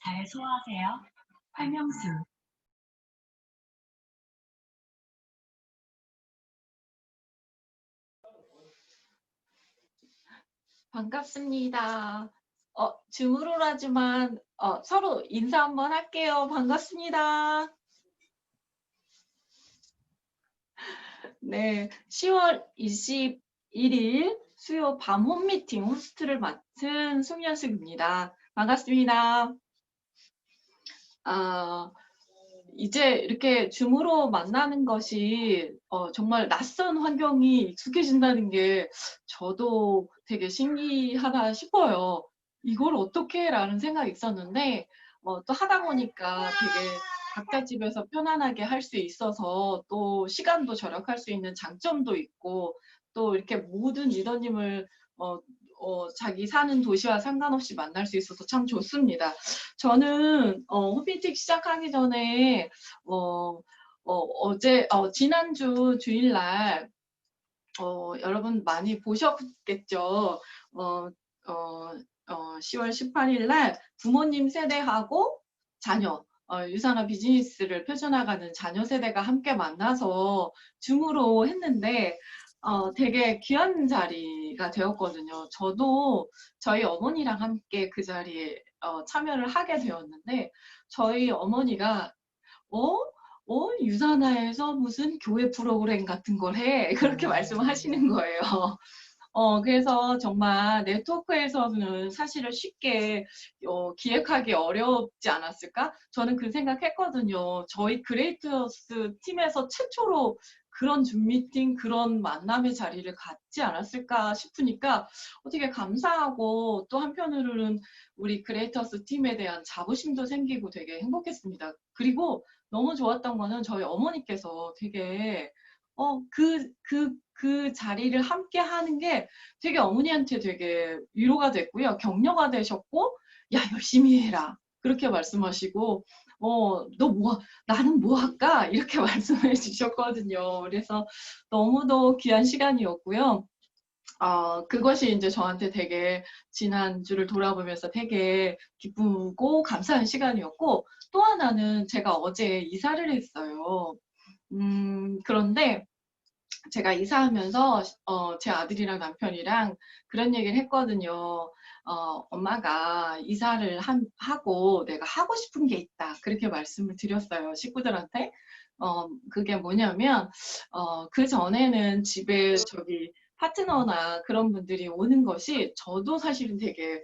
잘 소화하세요. 활명수. 반갑습니다. 줌으로라지만 서로 인사 한번 할게요. 반갑습니다. 네, 10월 21일 수요 밤 홈미팅 호스트를 맡은 송현숙입니다. 반갑습니다. 이제 이렇게 줌으로 만나는 것이 정말 낯선 환경이 익숙해진다는 게 저도 되게 신기하다 싶어요. 이걸 어떻게 라는 생각이 있었는데 또 하다 보니까 되게 각자 집에서 편안하게 할 수 있어서 또 시간도 절약할 수 있는 장점도 있고 또 이렇게 모든 리더님을 자기 사는 도시와 상관없이 만날 수 있어서 참 좋습니다. 저는 홈피팅 시작하기 전에 지난주 주일날 여러분 많이 보셨겠죠. 10월 18일 날 부모님 세대하고 자녀 유산화 비즈니스를 펼쳐나가는 자녀 세대가 함께 만나서 줌으로 했는데 되게 귀한 자리가 되었거든요. 저도 저희 어머니랑 함께 그 자리에 참여를 하게 되었는데 저희 어머니가 유산화에서 무슨 교회 프로그램 같은 걸 해. 그렇게 말씀하시는 거예요. 그래서 정말 네트워크에서는 사실은 쉽게 기획하기 어렵지 않았을까? 저는 그 생각했거든요. 저희 그레이터스 팀에서 최초로 그런 줌 미팅, 그런 만남의 자리를 갖지 않았을까 싶으니까 되게 감사하고 또 한편으로는 우리 그레이터스 팀에 대한 자부심도 생기고 되게 행복했습니다. 그리고 너무 좋았던 거는 저희 어머니께서 되게 그 자리를 함께 하는 게 되게 어머니한테 되게 위로가 됐고요. 격려가 되셨고, 야, 열심히 해라. 그렇게 말씀하시고, 나는 뭐 할까? 이렇게 말씀해 주셨거든요. 그래서 너무도 귀한 시간이었고요. 그것이 이제 저한테 되게 지난주를 돌아보면서 되게 기쁘고 감사한 시간이었고, 또 하나는 제가 어제 이사를 했어요. 그런데 제가 이사하면서 제 아들이랑 남편이랑 그런 얘기를 했거든요. 엄마가 이사를 하고 내가 하고 싶은 게 있다. 그렇게 말씀을 드렸어요. 식구들한테. 그게 뭐냐면, 그 전에는 집에 파트너나 그런 분들이 오는 것이 저도 사실은 되게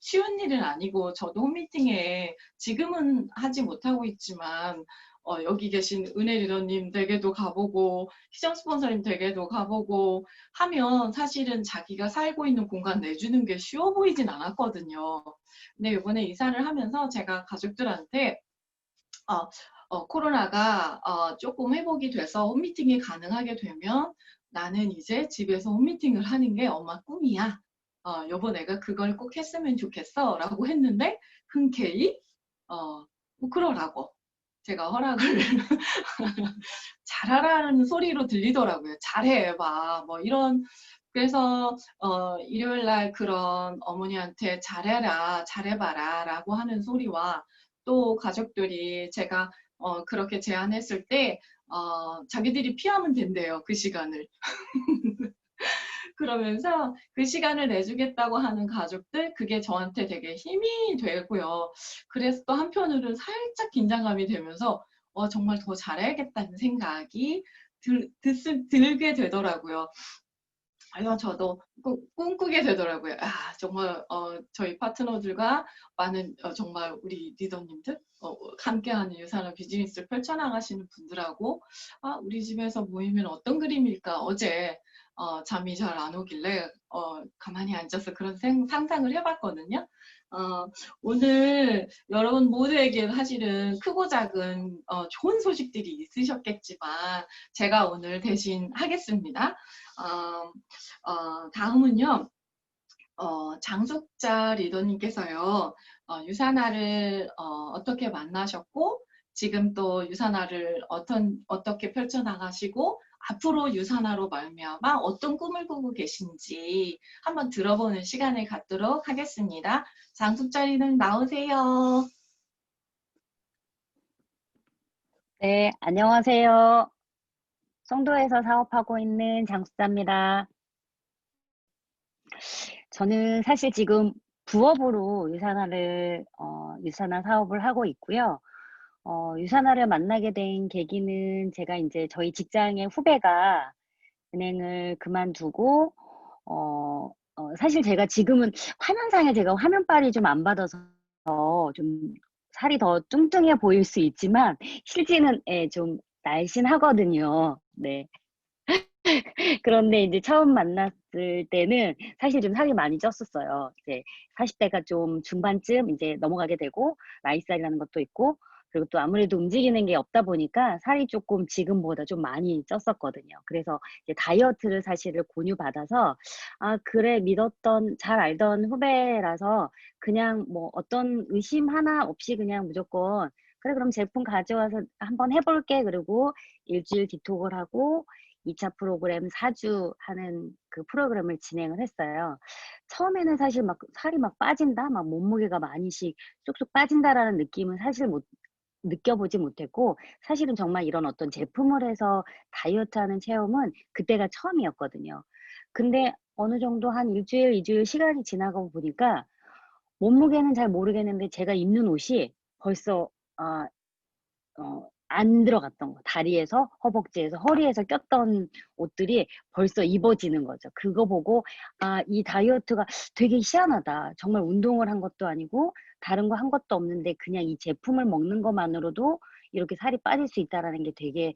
쉬운 일은 아니고, 저도 홈미팅에 지금은 하지 못하고 있지만, 여기 계신 은혜 리더님 댁에도 가보고, 희정 스폰서님 댁에도 가보고 하면 사실은 자기가 살고 있는 공간 내주는 게 쉬워 보이진 않았거든요. 근데 이번에 이사를 하면서 제가 가족들한테 코로나가 조금 회복이 돼서 홈미팅이 가능하게 되면 나는 이제 집에서 홈미팅을 하는 게 엄마 꿈이야. 여보 내가 그걸 꼭 했으면 좋겠어 라고 했는데 흔쾌히 뭐 그러라고 제가 허락을 잘하라는 소리로 들리더라고요. 잘해 봐. 뭐 이런 그래서 일요일 날 그런 어머니한테 잘해라, 잘해봐라 라고 하는 소리와 또 가족들이 제가 그렇게 제안했을 때 자기들이 피하면 된대요. 그 시간을. 그러면서 그 시간을 내주겠다고 하는 가족들 그게 저한테 되게 힘이 되고요. 그래서 또 한편으로는 살짝 긴장감이 되면서 정말 더 잘해야겠다는 생각이 들게 되더라고요. 아니요, 저도 꿈꾸게 되더라고요. 정말 저희 파트너들과 많은 정말 우리 리더님들 함께하는 유산업 비즈니스를 펼쳐나가시는 분들하고 우리 집에서 모이면 어떤 그림일까 어제 잠이 잘 안 오길래 가만히 앉아서 그런 상상을 해봤거든요. 오늘 여러분 모두에게 사실은 크고 작은 좋은 소식들이 있으셨겠지만 제가 오늘 대신 하겠습니다. 다음은요. 장숙자 리더님께서요. 유산화를 어떻게 만나셨고 지금 또 유산화를 어떻게 펼쳐나가시고 앞으로 유산화로 말미암아 어떤 꿈을 꾸고 계신지 한번 들어보는 시간을 갖도록 하겠습니다. 장숙자 리더님 나오세요. 네, 안녕하세요. 송도에서 사업하고 있는 장숙자입니다. 저는 사실 지금 부업으로 유산화 사업을 하고 있고요. 유산화를 만나게 된 계기는 제가 이제 저희 직장의 후배가 은행을 그만두고, 사실 제가 지금은 화면상에 제가 화면빨이 좀 안 받아서 좀 살이 더 뚱뚱해 보일 수 있지만, 실제는 좀 날씬하거든요. 네. 그런데 이제 처음 만났을 때는 사실 좀 살이 많이 쪘었어요. 이제 40대가 좀 중반쯤 이제 넘어가게 되고, 나이살이라는 것도 있고, 그리고 또 아무래도 움직이는 게 없다 보니까 살이 조금 지금보다 좀 많이 쪘었거든요. 그래서 이제 다이어트를 사실을 권유받아서, 그래, 잘 알던 후배라서 그냥 뭐 어떤 의심 하나 없이 그냥 무조건, 그래, 그럼 제품 가져와서 한번 해볼게. 그리고 일주일 디톡을 하고, 2차 프로그램 4주 하는 그 프로그램을 진행을 했어요. 처음에는 사실 막 살이 막 빠진다, 막 몸무게가 많이씩 쑥쑥 빠진다라는 느낌은 사실 느껴보지 못했고, 사실은 정말 이런 어떤 제품을 해서 다이어트하는 체험은 그때가 처음이었거든요. 근데 어느 정도 한 일주일, 2주일 시간이 지나고 보니까 몸무게는 잘 모르겠는데 제가 입는 옷이 벌써 아, 안 들어갔던 거. 다리에서, 허벅지에서, 허리에서 꼈던 옷들이 벌써 입어지는 거죠. 그거 보고, 이 다이어트가 되게 희한하다. 정말 운동을 한 것도 아니고, 다른 거 한 것도 없는데, 그냥 이 제품을 먹는 것만으로도 이렇게 살이 빠질 수 있다라는 게 되게,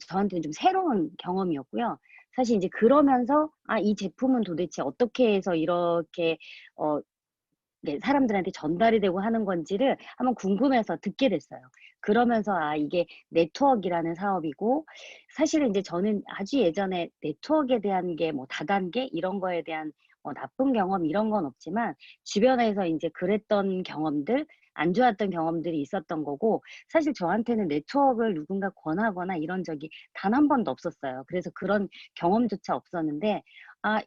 저한테는 좀 새로운 경험이었고요. 사실 이제 그러면서, 이 제품은 도대체 어떻게 해서 이렇게, 어, 네, 사람들한테 전달이 되고 하는 건지를 한번 궁금해서 듣게 됐어요. 그러면서 이게 네트워크라는 사업이고, 사실은 이제 저는 아주 예전에 네트워크에 대한 게 뭐 다단계 이런 거에 대한 나쁜 경험 이런 건 없지만, 주변에서 이제 그랬던 경험들, 안 좋았던 경험들이 있었던 거고, 사실 저한테는 네트워크를 누군가 권하거나 이런 적이 단 한 번도 없었어요. 그래서 그런 경험조차 없었는데,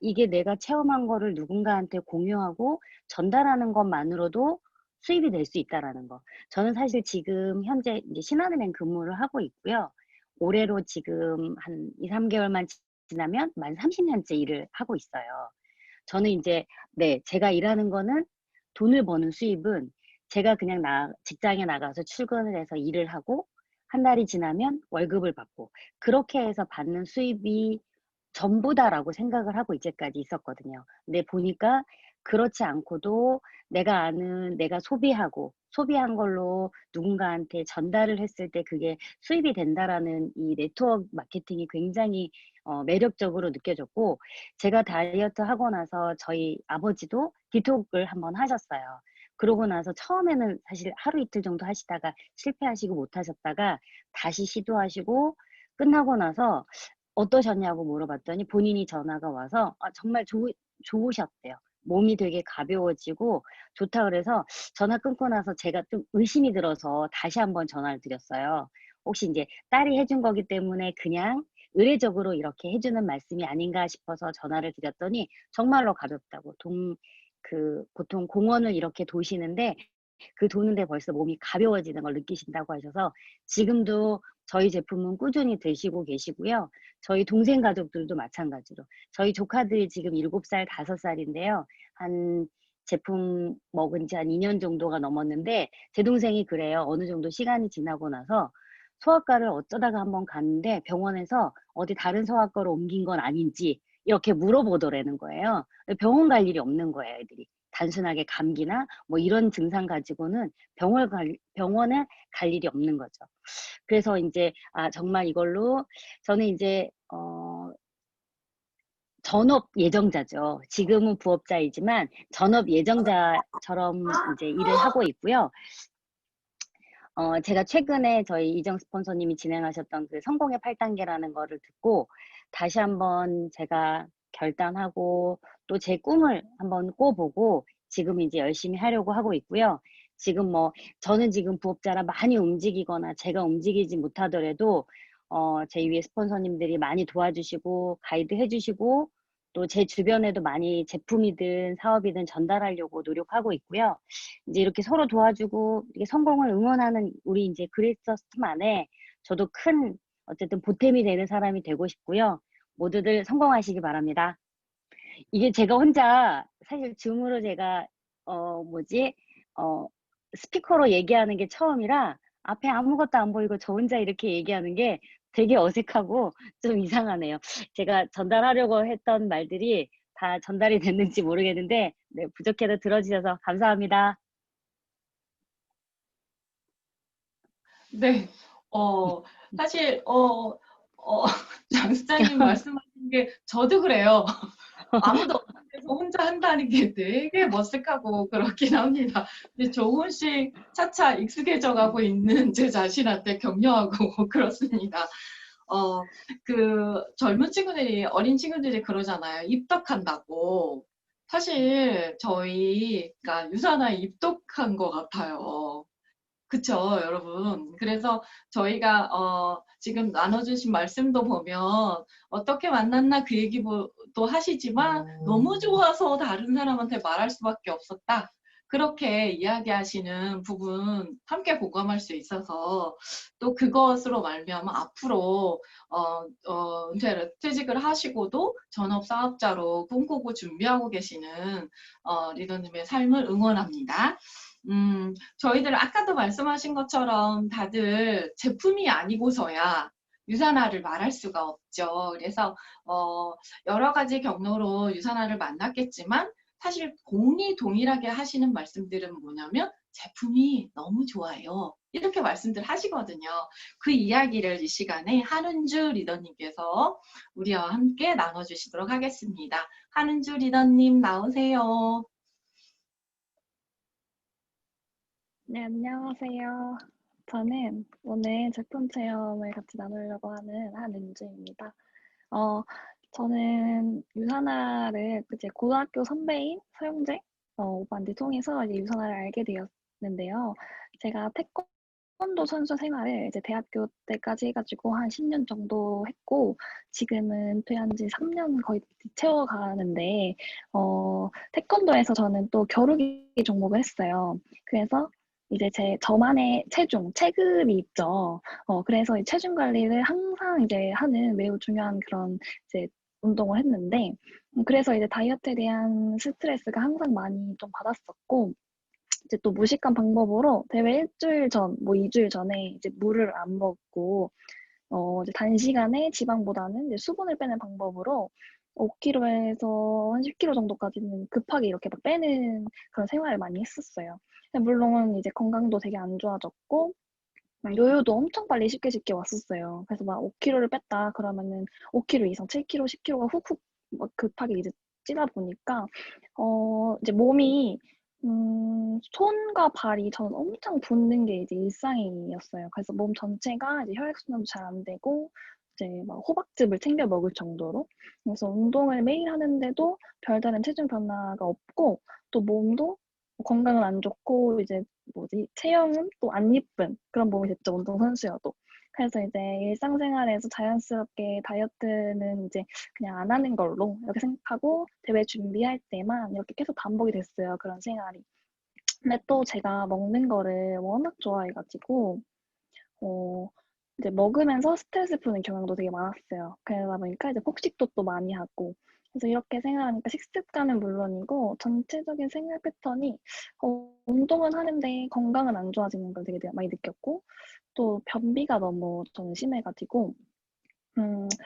이게 내가 체험한 거를 누군가한테 공유하고 전달하는 것만으로도 수입이 될 수 있다라는 거. 저는 사실 지금 현재 이제 신한은행 근무를 하고 있고요. 올해로 지금 한 2, 3개월만 지나면 만 30년째 일을 하고 있어요. 저는 이제 네, 제가 일하는 거는 돈을 버는 수입은 제가 그냥 직장에 나가서 출근을 해서 일을 하고 한 달이 지나면 월급을 받고 그렇게 해서 받는 수입이 전부다라고 생각을 하고 이제까지 있었거든요. 근데 보니까 그렇지 않고도 내가 아는 내가 소비한 걸로 누군가한테 전달을 했을 때 그게 수입이 된다라는 이 네트워크 마케팅이 굉장히 매력적으로 느껴졌고 제가 다이어트 하고 나서 저희 아버지도 디톡을 한번 하셨어요. 그러고 나서 처음에는 사실 하루 이틀 정도 하시다가 실패하시고 못 하셨다가 다시 시도하시고 끝나고 나서 어떠셨냐고 물어봤더니 본인이 전화가 와서 정말 좋으셨대요. 몸이 되게 가벼워지고 좋다 그래서 전화 끊고 나서 제가 좀 의심이 들어서 다시 한번 전화를 드렸어요. 혹시 이제 딸이 해준 거기 때문에 그냥 의례적으로 이렇게 해주는 말씀이 아닌가 싶어서 전화를 드렸더니 정말로 가볍다고 보통 공원을 이렇게 도시는데 그 도는데 벌써 몸이 가벼워지는 걸 느끼신다고 하셔서 지금도 저희 제품은 꾸준히 드시고 계시고요. 저희 동생 가족들도 마찬가지로. 저희 조카들이 지금 7살, 5살인데요. 한 제품 먹은 지 한 2년 정도가 넘었는데 제 동생이 그래요. 어느 정도 시간이 지나고 나서 소아과를 어쩌다가 한번 갔는데 병원에서 어디 다른 소아과로 옮긴 건 아닌지 이렇게 물어보더라는 거예요. 병원 갈 일이 없는 거예요, 애들이. 단순하게 감기나 뭐 이런 증상 가지고는 병원에 갈 일이 없는 거죠. 그래서 이제 정말 이걸로 저는 이제 전업 예정자죠. 지금은 부업자이지만 전업 예정자처럼 이제 일을 하고 있고요. 제가 최근에 저희 이정 스폰서님이 진행하셨던 그 성공의 8단계라는 거를 듣고 다시 한번 제가 결단하고 또 제 꿈을 한번 꿔보고 지금 이제 열심히 하려고 하고 있고요. 지금 저는 지금 부업자라 많이 움직이거나 제가 움직이지 못하더라도 제 위에 스폰서님들이 많이 도와주시고 가이드 해주시고 또 제 주변에도 많이 제품이든 사업이든 전달하려고 노력하고 있고요. 이제 이렇게 서로 도와주고 이렇게 성공을 응원하는 우리 이제 그레이서스 팀 안에 저도 큰 어쨌든 보탬이 되는 사람이 되고 싶고요. 모두들 성공하시기 바랍니다. 이게 제가 혼자 사실 줌으로 제가 뭐지 스피커로 얘기하는 게 처음이라 앞에 아무것도 안 보이고 저 혼자 이렇게 얘기하는 게 되게 어색하고 좀 이상하네요. 제가 전달하려고 했던 말들이 다 전달이 됐는지 모르겠는데 네, 부족해도 들어주셔서 감사합니다. 네. 사실 장 수장님 말씀하신 게 저도 그래요. 아무도 없는 데서 혼자 한다는 게 되게 머쓱하고 그렇긴 합니다. 근데 조금씩 차차 익숙해져 가고 있는 제 자신한테 격려하고 그렇습니다. 젊은 친구들이, 어린 친구들이 그러잖아요. 입덕한다고. 사실 저희가 유산화 입덕한 것 같아요. 그쵸, 여러분. 그래서 저희가 지금 나눠주신 말씀도 보면 어떻게 만났나 그 얘기도 하시지만 너무 좋아서 다른 사람한테 말할 수밖에 없었다. 그렇게 이야기하시는 부분 함께 공감할 수 있어서 또 그것으로 말미암아 앞으로 은퇴 퇴직을 하시고도 전업 사업자로 꿈꾸고 준비하고 계시는 리더님의 삶을 응원합니다. 저희들 아까도 말씀하신 것처럼 다들 제품이 아니고서야 유산화를 말할 수가 없죠. 그래서 여러 가지 경로로 유산화를 만났겠지만 사실 동일하게 하시는 말씀들은 뭐냐면 제품이 너무 좋아요. 이렇게 말씀들 하시거든요. 그 이야기를 이 시간에 한은주 리더님께서 우리와 함께 나눠주시도록 하겠습니다. 한은주 리더님 나오세요. 네, 안녕하세요. 저는 오늘 제품 체험을 같이 나누려고 하는 한은주입니다. 어, 저는 유산화를 이제 고등학교 선배인 서영재 오빠한테 통해서 이제 유산화를 알게 되었는데요. 제가 태권도 선수 생활을 이제 대학교 때까지 해가지고 한 10년 정도 했고, 지금은 퇴한 지 3년 거의 채워가는데, 태권도에서 저는 또 겨루기 종목을 했어요. 그래서 이제 저만의 체급이 있죠. 그래서 이 체중 관리를 항상 이제 하는 매우 중요한 그런 이제 운동을 했는데, 그래서 이제 다이어트에 대한 스트레스가 항상 많이 좀 받았었고, 이제 또 무식한 방법으로 대회 일주일 전, 뭐 2주일 전에 이제 물을 안 먹고, 이제 단시간에 지방보다는 이제 수분을 빼는 방법으로 5kg에서 한 10kg 정도까지는 급하게 이렇게 막 빼는 그런 생활을 많이 했었어요. 근데 물론 이제 건강도 되게 안 좋아졌고, 요요도 엄청 빨리 쉽게 왔었어요. 그래서 막 5kg를 뺐다 그러면은 5kg 이상, 7kg, 10kg가 훅훅 막 급하게 이제 찌다 보니까 이제 몸이 손과 발이 저는 엄청 붓는 게 이제 일상이었어요. 그래서 몸 전체가 이제 혈액순환도 잘 안 되고 이제 막 호박즙을 챙겨 먹을 정도로. 그래서 운동을 매일 하는데도 별다른 체중 변화가 없고 또 몸도 건강은 안 좋고 이제 뭐지 체형은 또 안 예쁜 그런 몸이 됐죠, 운동선수여도. 그래서 이제 일상생활에서 자연스럽게 다이어트는 이제 그냥 안 하는 걸로 이렇게 생각하고 대회 준비할 때만 이렇게 계속 반복이 됐어요, 그런 생활이. 근데 또 제가 먹는 거를 워낙 좋아해가지고 어, 이제 먹으면서 스트레스 푸는 경향도 되게 많았어요. 그러다 보니까 이제 폭식도 또 많이 하고. 그래서 이렇게 생활하니까 식습관은 물론이고 전체적인 생활 패턴이 운동은 하는데 건강은 안 좋아지는 걸 되게 많이 느꼈고 또 변비가 너무 저는 심해가지고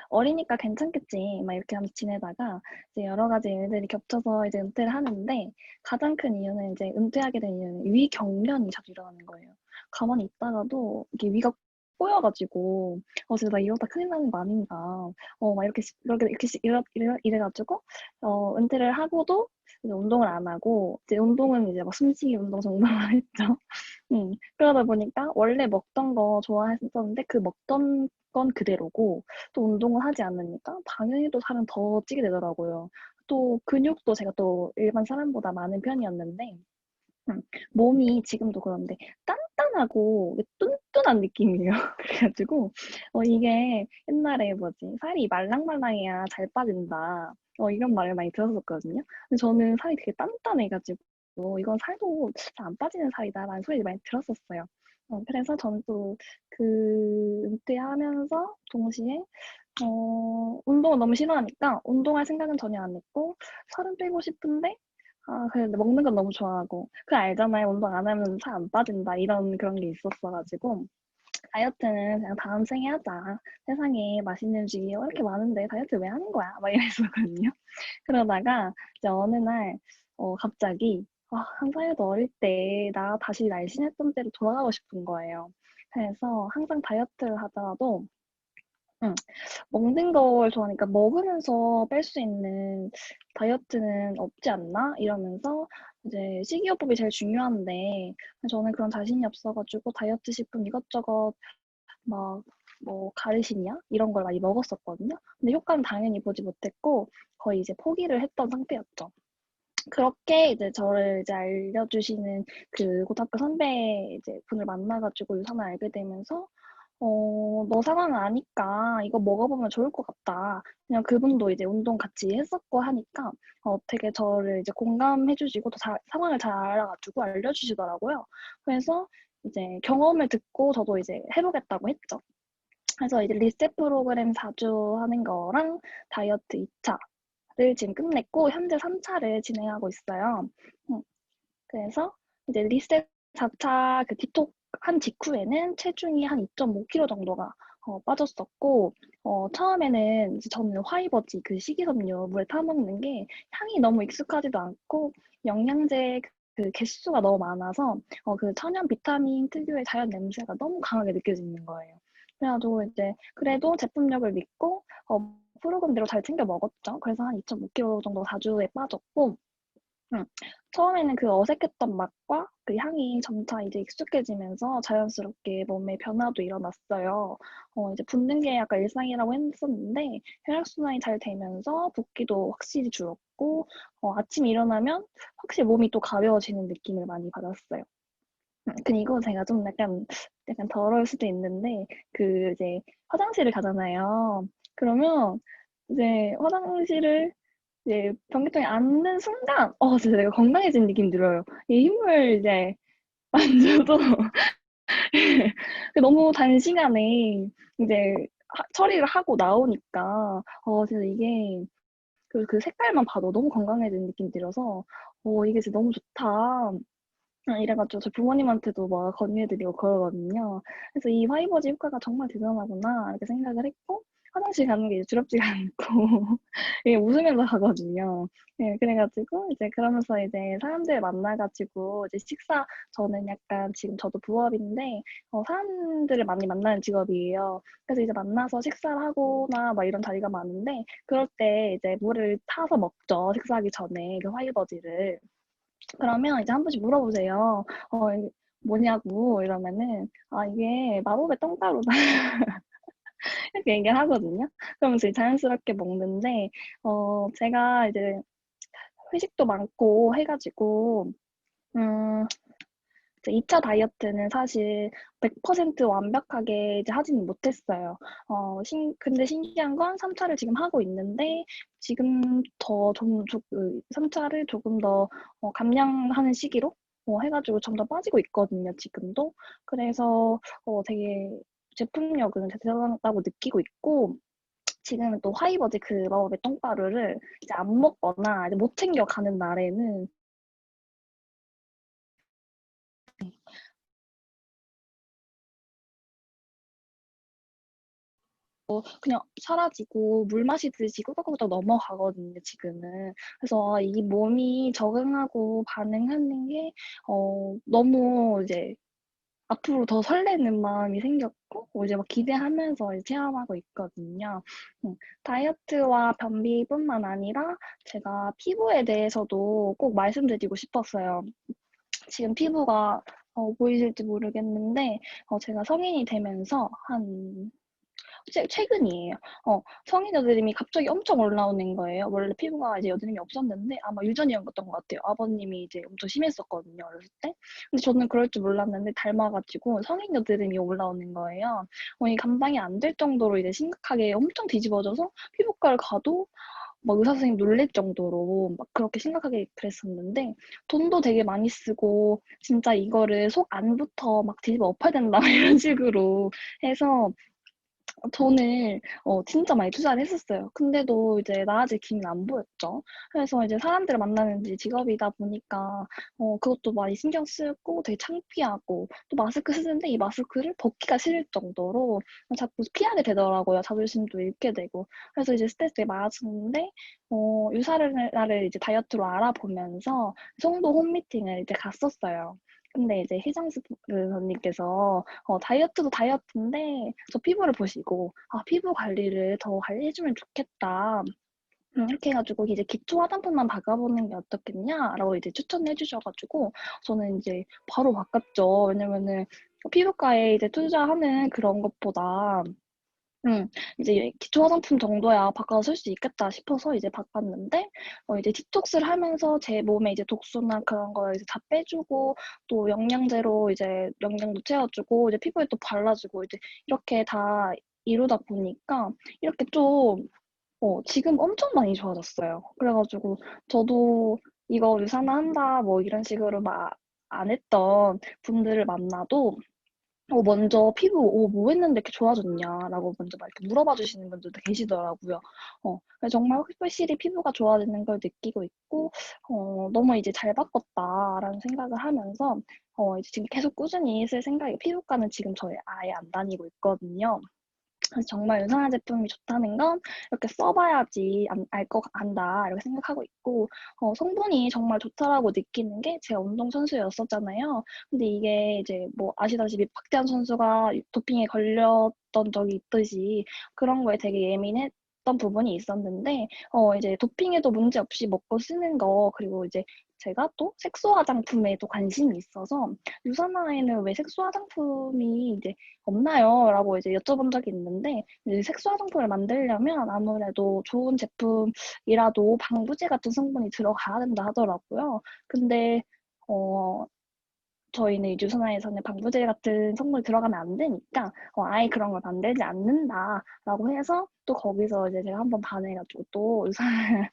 어리니까 괜찮겠지 막 이렇게 하면서 지내다가 이제 여러 가지 일들이 겹쳐서 이제 은퇴를 하는데 가장 큰 이유는 이제 은퇴하게 된 이유는 위경련이 자주 일어나는 거예요. 가만히 있다가도 이게 위가 꼬여가지고 진짜 나 이러다 큰일 나는 거 아닌가 막 이래가지고 은퇴를 하고도 이제 운동을 안 하고 이제 운동은 이제 막 숨쉬기 운동 정도만 했죠. 그러다 보니까 원래 먹던 거 좋아했었는데 그 먹던 건 그대로고 또 운동을 하지 않으니까 당연히 또 살은 더 찌게 되더라고요. 또 근육도 제가 또 일반 사람보다 많은 편이었는데 음, 몸이 지금도 그런데 단단하고 뚠뚠한 느낌이에요. 그래가지고 이게 옛날에 뭐지 살이 말랑말랑해야 잘 빠진다. 이런 말을 많이 들었었거든요. 근데 저는 살이 되게 단단해가지고 이건 살도 잘 안 빠지는 살이다라는 소리를 많이 들었었어요. 그래서 저는 또 그 은퇴하면서 동시에 운동을 너무 싫어하니까 운동할 생각은 전혀 안 했고 살은 빼고 싶은데 근데 먹는 건 너무 좋아하고 그 알잖아요. 운동 안 하면 살 안 빠진다 이런 그런 게 있었어가지고 다이어트는 그냥 다음 생에 하자. 세상에 맛있는 음식이 왜 이렇게 많은데 다이어트 왜 하는 거야? 막 이랬었거든요. 그러다가 이제 어느 날 갑자기 한 살도 어릴 때 나 다시 날씬했던 때로 돌아가고 싶은 거예요. 그래서 항상 다이어트를 하더라도 응, 먹는 걸 좋아하니까 먹으면서 뺄 수 있는 다이어트는 없지 않나? 이러면서 이제 식이요법이 제일 중요한데 저는 그런 자신이 없어가지고 다이어트 식품 이것저것 막 뭐 가르시니아 이런 걸 많이 먹었었거든요. 근데 효과는 당연히 보지 못했고 거의 이제 포기를 했던 상태였죠. 그렇게 이제 저를 이제 알려주시는 그 고등학교 선배 이제 분을 만나가지고 유산을 알게 되면서 너 상황 아니까 이거 먹어보면 좋을 것 같다. 그냥 그분도 이제 운동 같이 했었고 하니까 되게 저를 이제 공감해주시고 또 상황을 잘 알아가지고 알려주시더라고요. 그래서 이제 경험을 듣고 저도 이제 해보겠다고 했죠. 그래서 이제 리셋 프로그램 4주 하는 거랑 다이어트 2차를 지금 끝냈고 현재 3차를 진행하고 있어요. 그래서 이제 리셋 4차 그 디톡 한 직후에는 체중이 한 2.5kg 정도가 빠졌었고 처음에는 이제 저는 화이버지 그 식이섬유 물에 타먹는 게 향이 너무 익숙하지도 않고 영양제 그 개수가 너무 많아서 그 천연 비타민 특유의 자연 냄새가 너무 강하게 느껴지는 거예요. 그래가지고 이제 그래도 제품력을 믿고 프로그램대로 잘 챙겨 먹었죠. 그래서 한 2.5kg 정도 4주에 빠졌고 처음에는 그 어색했던 맛과 그 향이 점차 이제 익숙해지면서 자연스럽게 몸에 변화도 일어났어요. 이제 붓는 게 약간 일상이라고 했었는데 혈액순환이 잘 되면서 붓기도 확실히 줄었고 아침에 일어나면 확실히 몸이 또 가벼워지는 느낌을 많이 받았어요. 그리고 제가 좀 약간 더러울 수도 있는데 그 이제 화장실을 가잖아요. 그러면 이제 화장실을 이제 변기통에 앉는 순간 진짜 내가 건강해진 느낌이 들어요. 이 힘을 이제 만져도 너무 단시간에 이제 처리를 하고 나오니까 진짜 이게 그리고 그 색깔만 봐도 너무 건강해지는 느낌이 들어서 이게 진짜 너무 좋다. 이래가지고 저 부모님한테도 막 건의해드리고 그러거든요. 그래서 이 화이버즈 효과가 정말 대단하구나 이렇게 생각을 했고 화장실 가는 게 이제 두렵지가 않고 예, 웃으면서 가거든요. 예, 그래가지고 이제 그러면서 이제 사람들 만나가지고 이제 식사 저는 약간 지금 저도 부업인데 사람들을 많이 만나는 직업이에요. 그래서 이제 만나서 식사를 하거나 막 이런 자리가 많은데 그럴 때 이제 물을 타서 먹죠. 식사하기 전에 그 화이버즈를. 그러면 이제 한 번씩 물어보세요. 이게 뭐냐고 이러면은 아 이게 마법의 똥가루다 이렇게 얘기를 하거든요. 그러면서 이제 자연스럽게 먹는데 제가 이제 회식도 많고 해가지고 음 이제 2차 다이어트는 사실 100% 완벽하게 이제 하지는 못했어요. 근데 신기한 건 3차를 지금 하고 있는데 지금 더 좀 3차를 조금 더 감량하는 시기로 해가지고 점점 빠지고 있거든요, 지금도. 그래서 되게 제품력은 대단하다고 느끼고 있고 지금은 또 화이버즈 그 마법의 똥가루를 이제 안 먹거나 이제 못 챙겨 가는 날에는 그냥 사라지고 물 마시듯이 꿀꺽꿀꺽 넘어가거든요, 지금은. 그래서 이 몸이 적응하고 반응하는 게 너무 이제 앞으로 더 설레는 마음이 생겼고 이제 막 기대하면서 이제 체험하고 있거든요. 다이어트와 변비뿐만 아니라 제가 피부에 대해서도 꼭 말씀드리고 싶었어요. 지금 피부가 보이실지 모르겠는데 제가 성인이 되면서 한 최근이에요. 성인여드름이 갑자기 엄청 올라오는 거예요. 원래 피부가 이제 여드름이 없었는데 아마 유전이었던 것 같아요. 아버님이 이제 엄청 심했었거든요, 어렸을 때. 근데 저는 그럴 줄 몰랐는데 닮아가지고 성인여드름이 올라오는 거예요. 이 감당이 안 될 정도로 이제 심각하게 엄청 뒤집어져서 피부과를 가도 막 의사 선생님 놀랄 정도로 막 그렇게 심각하게 그랬었는데 돈도 되게 많이 쓰고 진짜 이거를 속 안부터 막 뒤집어 엎어야 된다 이런 식으로 해서 돈을 진짜 많이 투자를 했었어요. 근데도 이제 나아질 기미는 안 보였죠. 그래서 이제 사람들을 만나는 게 직업이다 보니까 그것도 많이 신경 쓰고 되게 창피하고 또 마스크 쓰는데 이 마스크를 벗기가 싫을 정도로 자꾸 피하게 되더라고요. 자존심도 잃게 되고. 그래서 이제 스트레스 되게 많아졌는데 유사를 이제 다이어트로 알아보면서 송도 홈미팅을 이제 갔었어요. 근데 이제 희정스 언니께서 다이어트도 다이어트인데 저 피부를 보시고 아 피부 관리를 더 관리해주면 좋겠다. 이렇게 해가지고 이제 기초 화장품만 박아보는 게 어떻겠냐라고 이제 추천해 주셔가지고 저는 이제 바로 바꿨죠. 왜냐면은 피부과에 이제 투자하는 그런 것보다 이제 기초 화장품 정도야 바꿔서 쓸 수 있겠다 싶어서 이제 바꿨는데, 이제 디톡스를 하면서 제 몸에 이제 독소나 그런 거 이제 다 빼주고, 또 영양제로 이제 영양도 채워주고, 이제 피부에 또 발라주고, 이제 이렇게 다 이루다 보니까, 이렇게 좀, 지금 엄청 많이 좋아졌어요. 그래가지고, 저도 이거 유산화 한다, 뭐 이런 식으로 막 안 했던 분들을 만나도, 먼저 피부, 뭐 했는데 이렇게 좋아졌냐라고 먼저 막 이렇게 물어봐 주시는 분들도 계시더라고요. 그래서 정말 확실히 피부가 좋아지는 걸 느끼고 있고, 너무 이제 잘 바꿨다라는 생각을 하면서, 이제 지금 계속 꾸준히 쓸 생각이 피부과는 지금 저희 아예 안 다니고 있거든요. 그래서 정말 유산화 제품이 좋다는 건 이렇게 써봐야지 알 거 안다 이렇게 생각하고 있고 성분이 정말 좋다라고 느끼는 게 제가 운동선수였었잖아요. 근데 이게 이제 뭐 아시다시피 박태환 선수가 도핑에 걸렸던 적이 있듯이 그런 거에 되게 예민했던 부분이 있었는데 이제 도핑에도 문제 없이 먹고 쓰는 거 그리고 이제 제가 또 색소 화장품에도 관심이 있어서 유산화에는 왜 색소 화장품이 이제 없나요? 라고 이제 여쭤본 적이 있는데, 이제 색소 화장품을 만들려면 아무래도 좋은 제품이라도 방부제 같은 성분이 들어가야 된다 하더라고요. 근데, 저희는 유산화에서는 방부제 같은 성분이 들어가면 안 되니까, 아예 그런 걸 만들지 않는다라고 해서 또 거기서 이제 제가 한번 반해가지고 또 유산화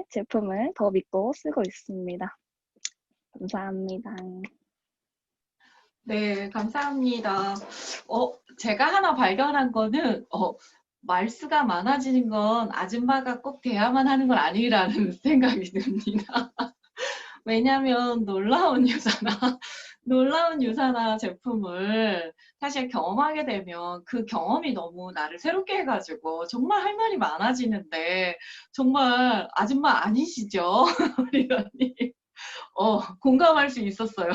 제품을 더 믿고 쓰고 있습니다. 감사합니다. 네, 감사합니다. 제가 하나 발견한 거는, 말수가 많아지는 건 아줌마가 꼭 돼야만 하는 건 아니라는 생각이 듭니다. 왜냐하면 놀라운 유산화 제품을 사실 경험하게 되면 그 경험이 너무 나를 새롭게 해가지고 정말 할 말이 많아지는데 정말 아줌마 아니시죠? 우리 언니. 공감할 수 있었어요.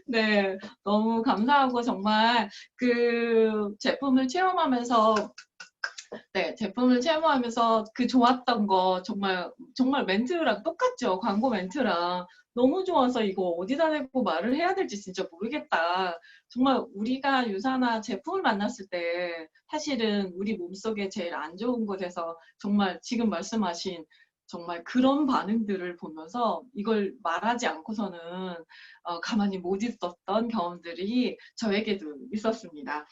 네, 너무 감사하고 정말 그 제품을 체험하면서 그 좋았던 거 정말 멘트랑 똑같죠. 광고 멘트랑. 너무 좋아서 이거 어디다 대고 말을 해야 될지 진짜 모르겠다. 정말 우리가 유산화 제품을 만났을 때 사실은 우리 몸속에 제일 안 좋은 곳에서 정말 지금 말씀하신 정말 그런 반응들을 보면서 이걸 말하지 않고서는 가만히 못 있었던 경험들이 저에게도 있었습니다.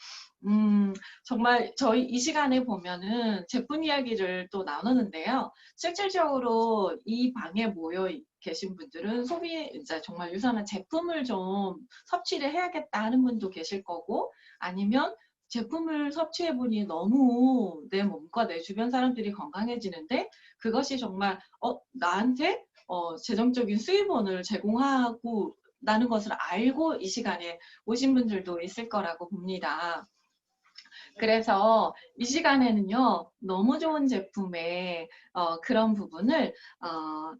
정말 저희 이 시간에 보면은 제품 이야기를 또 나누는데요. 실질적으로 이 방에 모여 계신 분들은 이제 정말 유산한 제품을 좀 섭취를 해야겠다 하는 분도 계실 거고, 아니면 제품을 섭취해 보니 너무 내 몸과 내 주변 사람들이 건강해지는데 그것이 정말 나한테 재정적인 수입원을 제공하고 나는 것을 알고 이 시간에 오신 분들도 있을 거라고 봅니다. 그래서 이 시간에는요, 너무 좋은 제품의 그런 부분을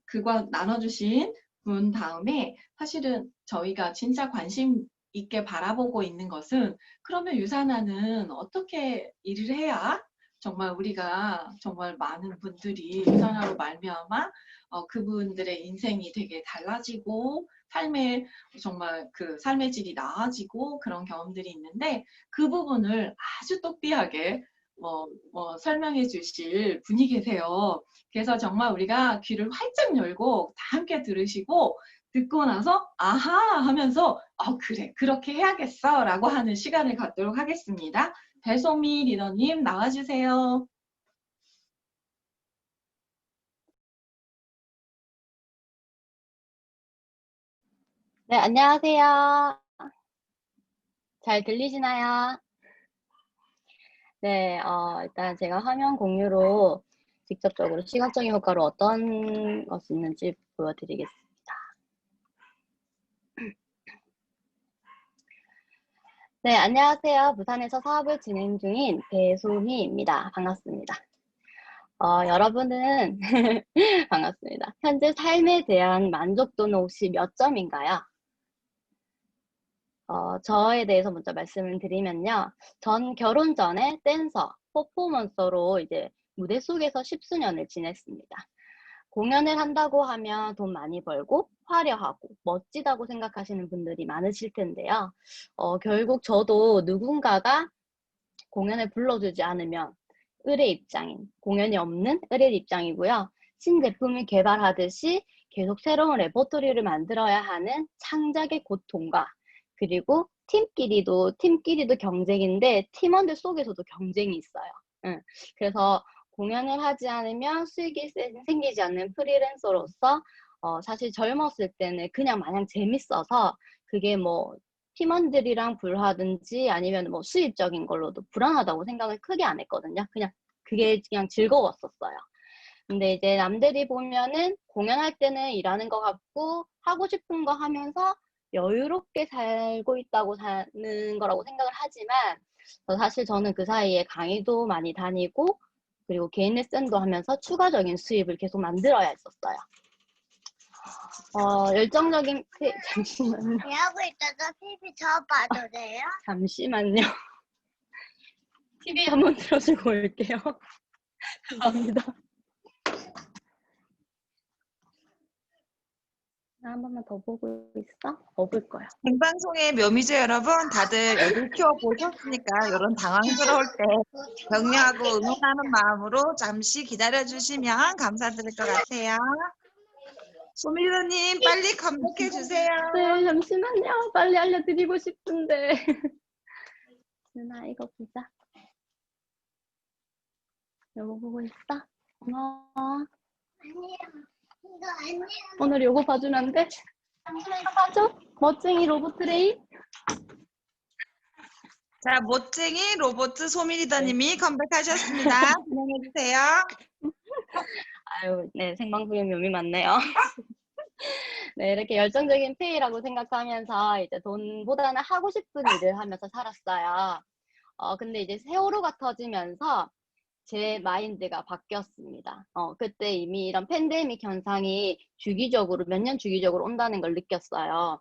그거 나눠주신 분 다음에 사실은 저희가 진짜 관심 있게 바라보고 있는 것은 그러면 유산화는 어떻게 일을 해야 정말 우리가 정말 많은 분들이 유산화로 말미암아 그분들의 인생이 되게 달라지고 정말 그 삶의 질이 나아지고 그런 경험들이 있는데 그 부분을 아주 똑띠하게 설명해 주실 분이 계세요. 그래서 정말 우리가 귀를 활짝 열고 다 함께 들으시고 듣고 나서 아하 하면서 그래 그렇게 해야겠어 라고 하는 시간을 갖도록 하겠습니다. 배소미 리더님 나와주세요. 네, 안녕하세요. 잘 들리시나요? 네, 일단 제가 화면 공유로 직접적으로 시각적인 효과로 어떤 것이 있는지 보여드리겠습니다. 네, 안녕하세요. 부산에서 사업을 진행 중인 배소미입니다. 반갑습니다. 여러분은 반갑습니다. 현재 삶에 대한 만족도는 혹시 몇 점인가요? 저에 대해서 먼저 말씀을 드리면요. 전 결혼 전에 댄서, 퍼포먼서로 이제 무대 속에서 10수년을 지냈습니다. 공연을 한다고 하면 돈 많이 벌고 화려하고 멋지다고 생각하시는 분들이 많으실 텐데요. 결국 저도 누군가가 공연을 불러주지 않으면 을의 입장인, 공연이 없는 을의 입장이고요. 신제품을 개발하듯이 계속 새로운 레퍼토리를 만들어야 하는 창작의 고통과 그리고 팀끼리도 경쟁인데 팀원들 속에서도 경쟁이 있어요. 그래서 공연을 하지 않으면 수익이 생기지 않는 프리랜서로서 사실 젊었을 때는 그냥 마냥 재밌어서 그게 뭐 팀원들이랑 불하든지 아니면 뭐 수입적인 걸로도 불안하다고 생각을 크게 안 했거든요. 그게 그냥 즐거웠었어요. 근데 이제 남들이 보면은 공연할 때는 일하는 것 같고 하고 싶은 거 하면서 여유롭게 살고 있다고 사는 거라고 생각을 하지만 사실 저는 그 사이에 강의도 많이 다니고 그리고 개인 레슨도 하면서 추가적인 수입을 계속 만들어야 했었어요. 열정적인 잠시만요. 일하고 있다가 TV 저 봐도 돼요? 잠시만요. TV 한번 틀어주고 올게요. 감사합니다. 한 번만 더 보고 있어? 볼 거야. 생방송의 묘미죠, 여러분. 다들 애들 키워보셨으니까 이런 당황스러울 때 격려하고 응원하는 마음으로 잠시 기다려주시면 감사드릴 것 같아요. 소미르님 빨리 컴백해주세요. 네, 잠시만요. 빨리 알려드리고 싶은데. 누나 이거 보자. 이거 보고 있어? 고마워. 아니요. 이거 아니요. 오늘 요거 봐주면 안 돼? 이거 봐줘. 멋쟁이 로봇 트레인. 자, 멋쟁이 로보트 소미리더님이 컴백하셨습니다. 진행해주세요. 아유, 네, 생방송에 묘미 많네요. 네, 이렇게 열정적인 페이라고 생각하면서 이제 돈보다는 하고 싶은 일을 하면서 살았어요. 근데 이제 세월호가 터지면서 제 마인드가 바뀌었습니다. 그때 이미 이런 팬데믹 현상이 주기적으로, 몇 년 주기적으로 온다는 걸 느꼈어요.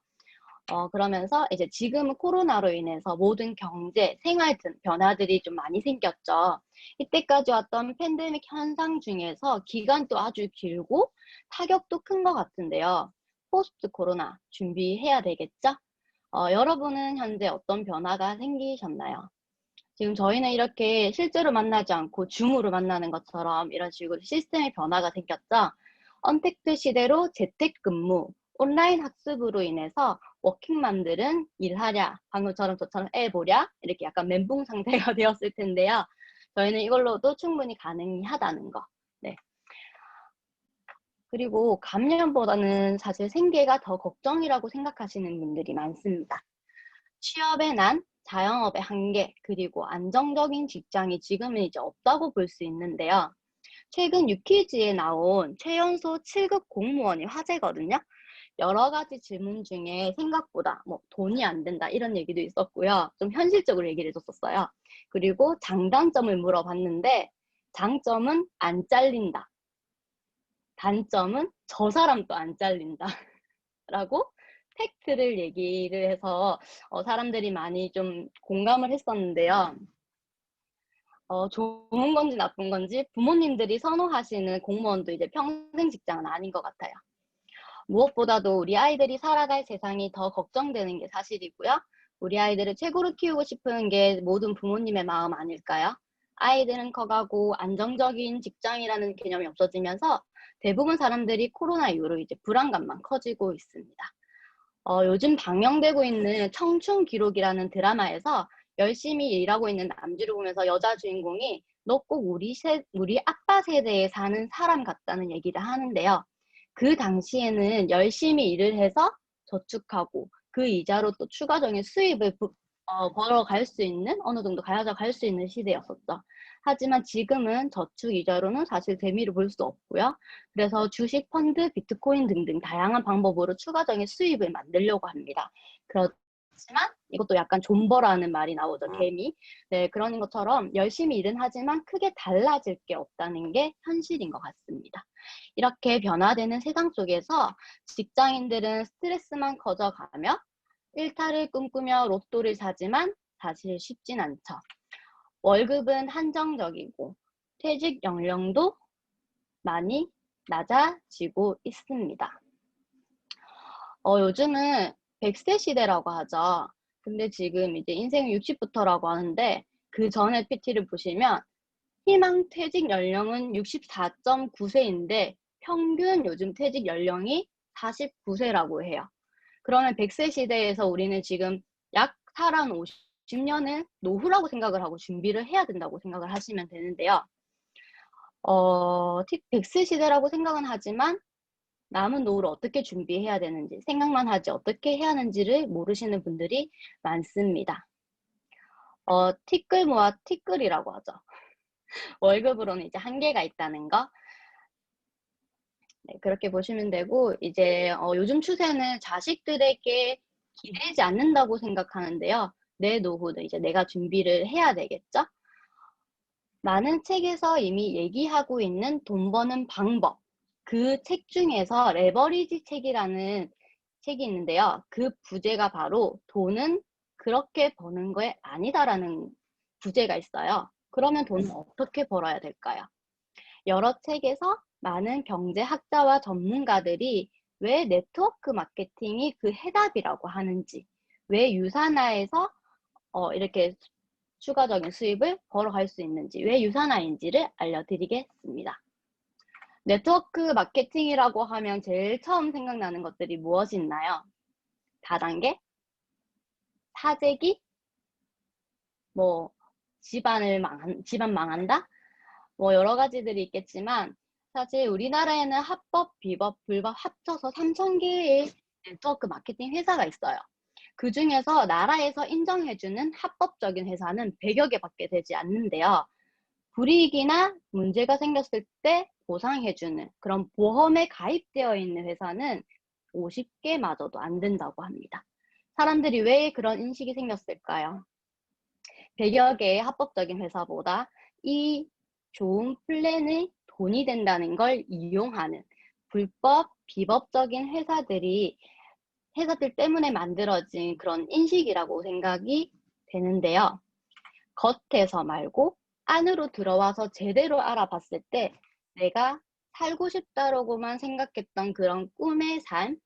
그러면서 이제 지금은 코로나로 인해서 모든 경제, 생활 등 변화들이 좀 많이 생겼죠. 이때까지 왔던 팬데믹 현상 중에서 기간도 아주 길고 타격도 큰 것 같은데요. 포스트 코로나 준비해야 되겠죠? 여러분은 현재 어떤 변화가 생기셨나요? 지금 저희는 이렇게 실제로 만나지 않고 줌으로 만나는 것처럼 이런 식으로 시스템의 변화가 생겼죠. 언택트 시대로 재택근무, 온라인 학습으로 인해서 워킹맘들은 일하랴, 방금처럼 저처럼 애 보랴 이렇게 약간 멘붕 상태가 되었을 텐데요. 저희는 이걸로도 충분히 가능하다는 거. 네. 그리고 감염보다는 사실 생계가 더 걱정이라고 생각하시는 분들이 많습니다. 취업의 난, 자영업의 한계, 그리고 안정적인 직장이 지금은 이제 없다고 볼 수 있는데요. 최근 유퀴즈에 나온 최연소 7급 공무원이 화제거든요. 여러 가지 질문 중에 생각보다 뭐 돈이 안 된다 이런 얘기도 있었고요. 좀 현실적으로 얘기를 해줬었어요. 그리고 장단점을 물어봤는데 장점은 안 잘린다. 단점은 저 사람도 안 잘린다. 라고 팩트를 얘기를 해서 사람들이 많이 좀 공감을 했었는데요. 좋은 건지 나쁜 건지 부모님들이 선호하시는 공무원도 이제 평생 직장은 아닌 것 같아요. 무엇보다도 우리 아이들이 살아갈 세상이 더 걱정되는 게 사실이고요. 우리 아이들을 최고로 키우고 싶은 게 모든 부모님의 마음 아닐까요? 아이들은 커가고 안정적인 직장이라는 개념이 없어지면서 대부분 사람들이 코로나 이후로 이제 불안감만 커지고 있습니다. 요즘 방영되고 있는 청춘 기록이라는 드라마에서 열심히 일하고 있는 남주를 보면서 여자 주인공이 너 꼭 우리 아빠 세대에 사는 사람 같다는 얘기를 하는데요. 그 당시에는 열심히 일을 해서 저축하고 그 이자로 또 추가적인 수입을 벌어갈 수 있는, 어느 정도 가져갈 수 있는 시대였었죠. 하지만 지금은 저축 이자로는 사실 재미를 볼 수 없고요. 그래서 주식, 펀드, 비트코인 등등 다양한 방법으로 추가적인 수입을 만들려고 합니다. 그렇지만 이것도 약간 존버라는 말이 나오죠. 개미. 네, 그런 것처럼 열심히 일은 하지만 크게 달라질 게 없다는 게 현실인 것 같습니다. 이렇게 변화되는 세상 속에서 직장인들은 스트레스만 커져가며 일탈을 꿈꾸며 로또를 사지만 사실 쉽진 않죠. 월급은 한정적이고 퇴직 연령도 많이 낮아지고 있습니다. 요즘은 100세 시대라고 하죠. 근데 지금 이제 인생은 60부터라고 하는데 그 전에 PT를 보시면 희망 퇴직 연령은 64.9세인데 평균 요즘 퇴직 연령이 49세라고 해요. 그러면 100세 시대에서 우리는 지금 약 살아온 50년을 노후라고 생각을 하고 준비를 해야 된다고 생각을 하시면 되는데요. 100세 시대라고 생각은 하지만 남은 노후를 어떻게 준비해야 되는지 생각만 하지 어떻게 해야 하는지를 모르시는 분들이 많습니다. 티끌 모아 티끌이라고 하죠. 월급으로는 이제 한계가 있다는 거. 네, 그렇게 보시면 되고 이제 요즘 추세는 자식들에게 기대지 않는다고 생각하는데요. 내 노후는 이제 내가 준비를 해야 되겠죠. 많은 책에서 이미 얘기하고 있는 돈 버는 방법. 그 책 중에서 레버리지 책이라는 책이 있는데요. 그 부제가 바로 돈은 그렇게 버는 게 아니다라는 부제가 있어요. 그러면 돈은 어떻게 벌어야 될까요? 여러 책에서 많은 경제학자와 전문가들이 왜 네트워크 마케팅이 그 해답이라고 하는지, 왜 유산화에서 이렇게 추가적인 수입을 벌어갈 수 있는지, 왜 유산화인지를 알려드리겠습니다. 네트워크 마케팅이라고 하면 제일 처음 생각나는 것들이 무엇이 있나요? 다단계? 사재기? 뭐 집안 망한다? 뭐 여러 가지들이 있겠지만 사실 우리나라에는 합법, 비법, 불법 합쳐서 3,000개의 네트워크 마케팅 회사가 있어요. 그 중에서 나라에서 인정해주는 합법적인 회사는 100여 개밖에 되지 않는데요. 불이익이나 문제가 생겼을 때 보상해주는 그런 보험에 가입되어 있는 회사는 50개마저도 안 된다고 합니다. 사람들이 왜 그런 인식이 생겼을까요? 100여 개의 합법적인 회사보다 이 좋은 플랜이 돈이 된다는 걸 이용하는 불법, 비법적인 회사들 때문에 만들어진 그런 인식이라고 생각이 되는데요. 겉에서 말고 안으로 들어와서 제대로 알아봤을 때 내가 살고 싶다라고만 생각했던 그런 꿈의 삶,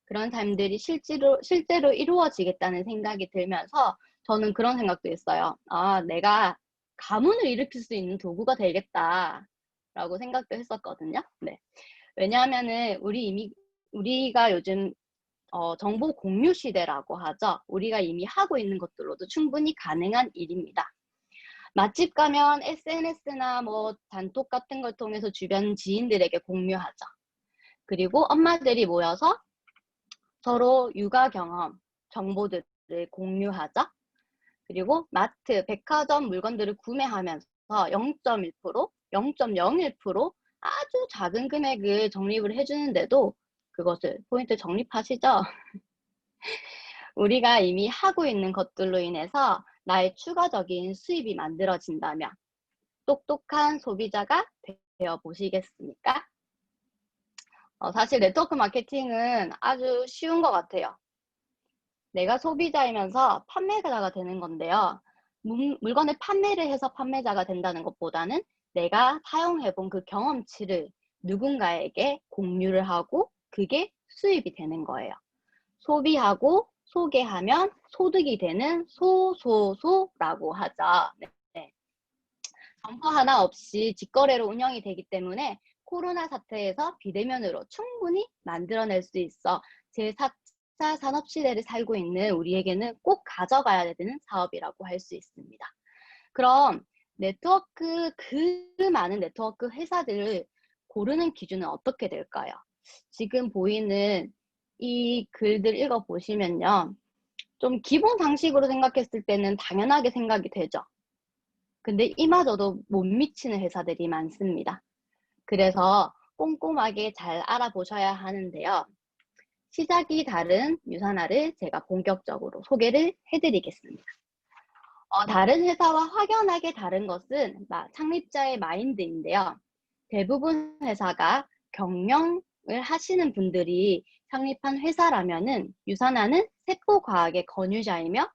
그런 삶들이 실제로 이루어지겠다는 생각이 들면서 저는 그런 생각도 했어요. 아, 내가 가문을 일으킬 수 있는 도구가 되겠다라고 생각도 했었거든요. 네. 왜냐하면은 우리가 요즘 정보 공유 시대라고 하죠. 우리가 이미 하고 있는 것들로도 충분히 가능한 일입니다. 맛집 가면 SNS나 뭐 단톡 같은 걸 통해서 주변 지인들에게 공유하죠. 그리고 엄마들이 모여서 서로 육아 경험, 정보들을 공유하죠. 그리고 마트, 백화점 물건들을 구매하면서 0.1%, 0.01% 아주 작은 금액을 적립을 해주는데도 그것을 포인트 적립하시죠? 우리가 이미 하고 있는 것들로 인해서 나의 추가적인 수입이 만들어진다면 똑똑한 소비자가 되어 보시겠습니까? 사실 네트워크 마케팅은 아주 쉬운 것 같아요. 내가 소비자이면서 판매자가 되는 건데요. 물건을 판매를 해서 판매자가 된다는 것보다는 내가 사용해본 그 경험치를 누군가에게 공유를 하고 그게 수입이 되는 거예요. 소비하고 소개하면 소득이 되는 소소소라고 하죠. 네. 점포 하나 없이 직거래로 운영이 되기 때문에 코로나 사태에서 비대면으로 충분히 만들어낼 수 있어 제4차 산업시대를 살고 있는 우리에게는 꼭 가져가야 되는 사업이라고 할 수 있습니다. 그럼 그 많은 네트워크 회사들을 고르는 기준은 어떻게 될까요? 지금 보이는 이 글들 읽어보시면요. 좀 기본 상식으로 생각했을 때는 당연하게 생각이 되죠. 근데 이마저도 못 미치는 회사들이 많습니다. 그래서 꼼꼼하게 잘 알아보셔야 하는데요. 시작이 다른 유산화를 제가 본격적으로 소개를 해드리겠습니다. 다른 회사와 확연하게 다른 것은 창립자의 마인드인데요. 대부분 회사가 경영을 하시는 분들이 창립한 회사라면은 유산화는 세포과학의 권위자이며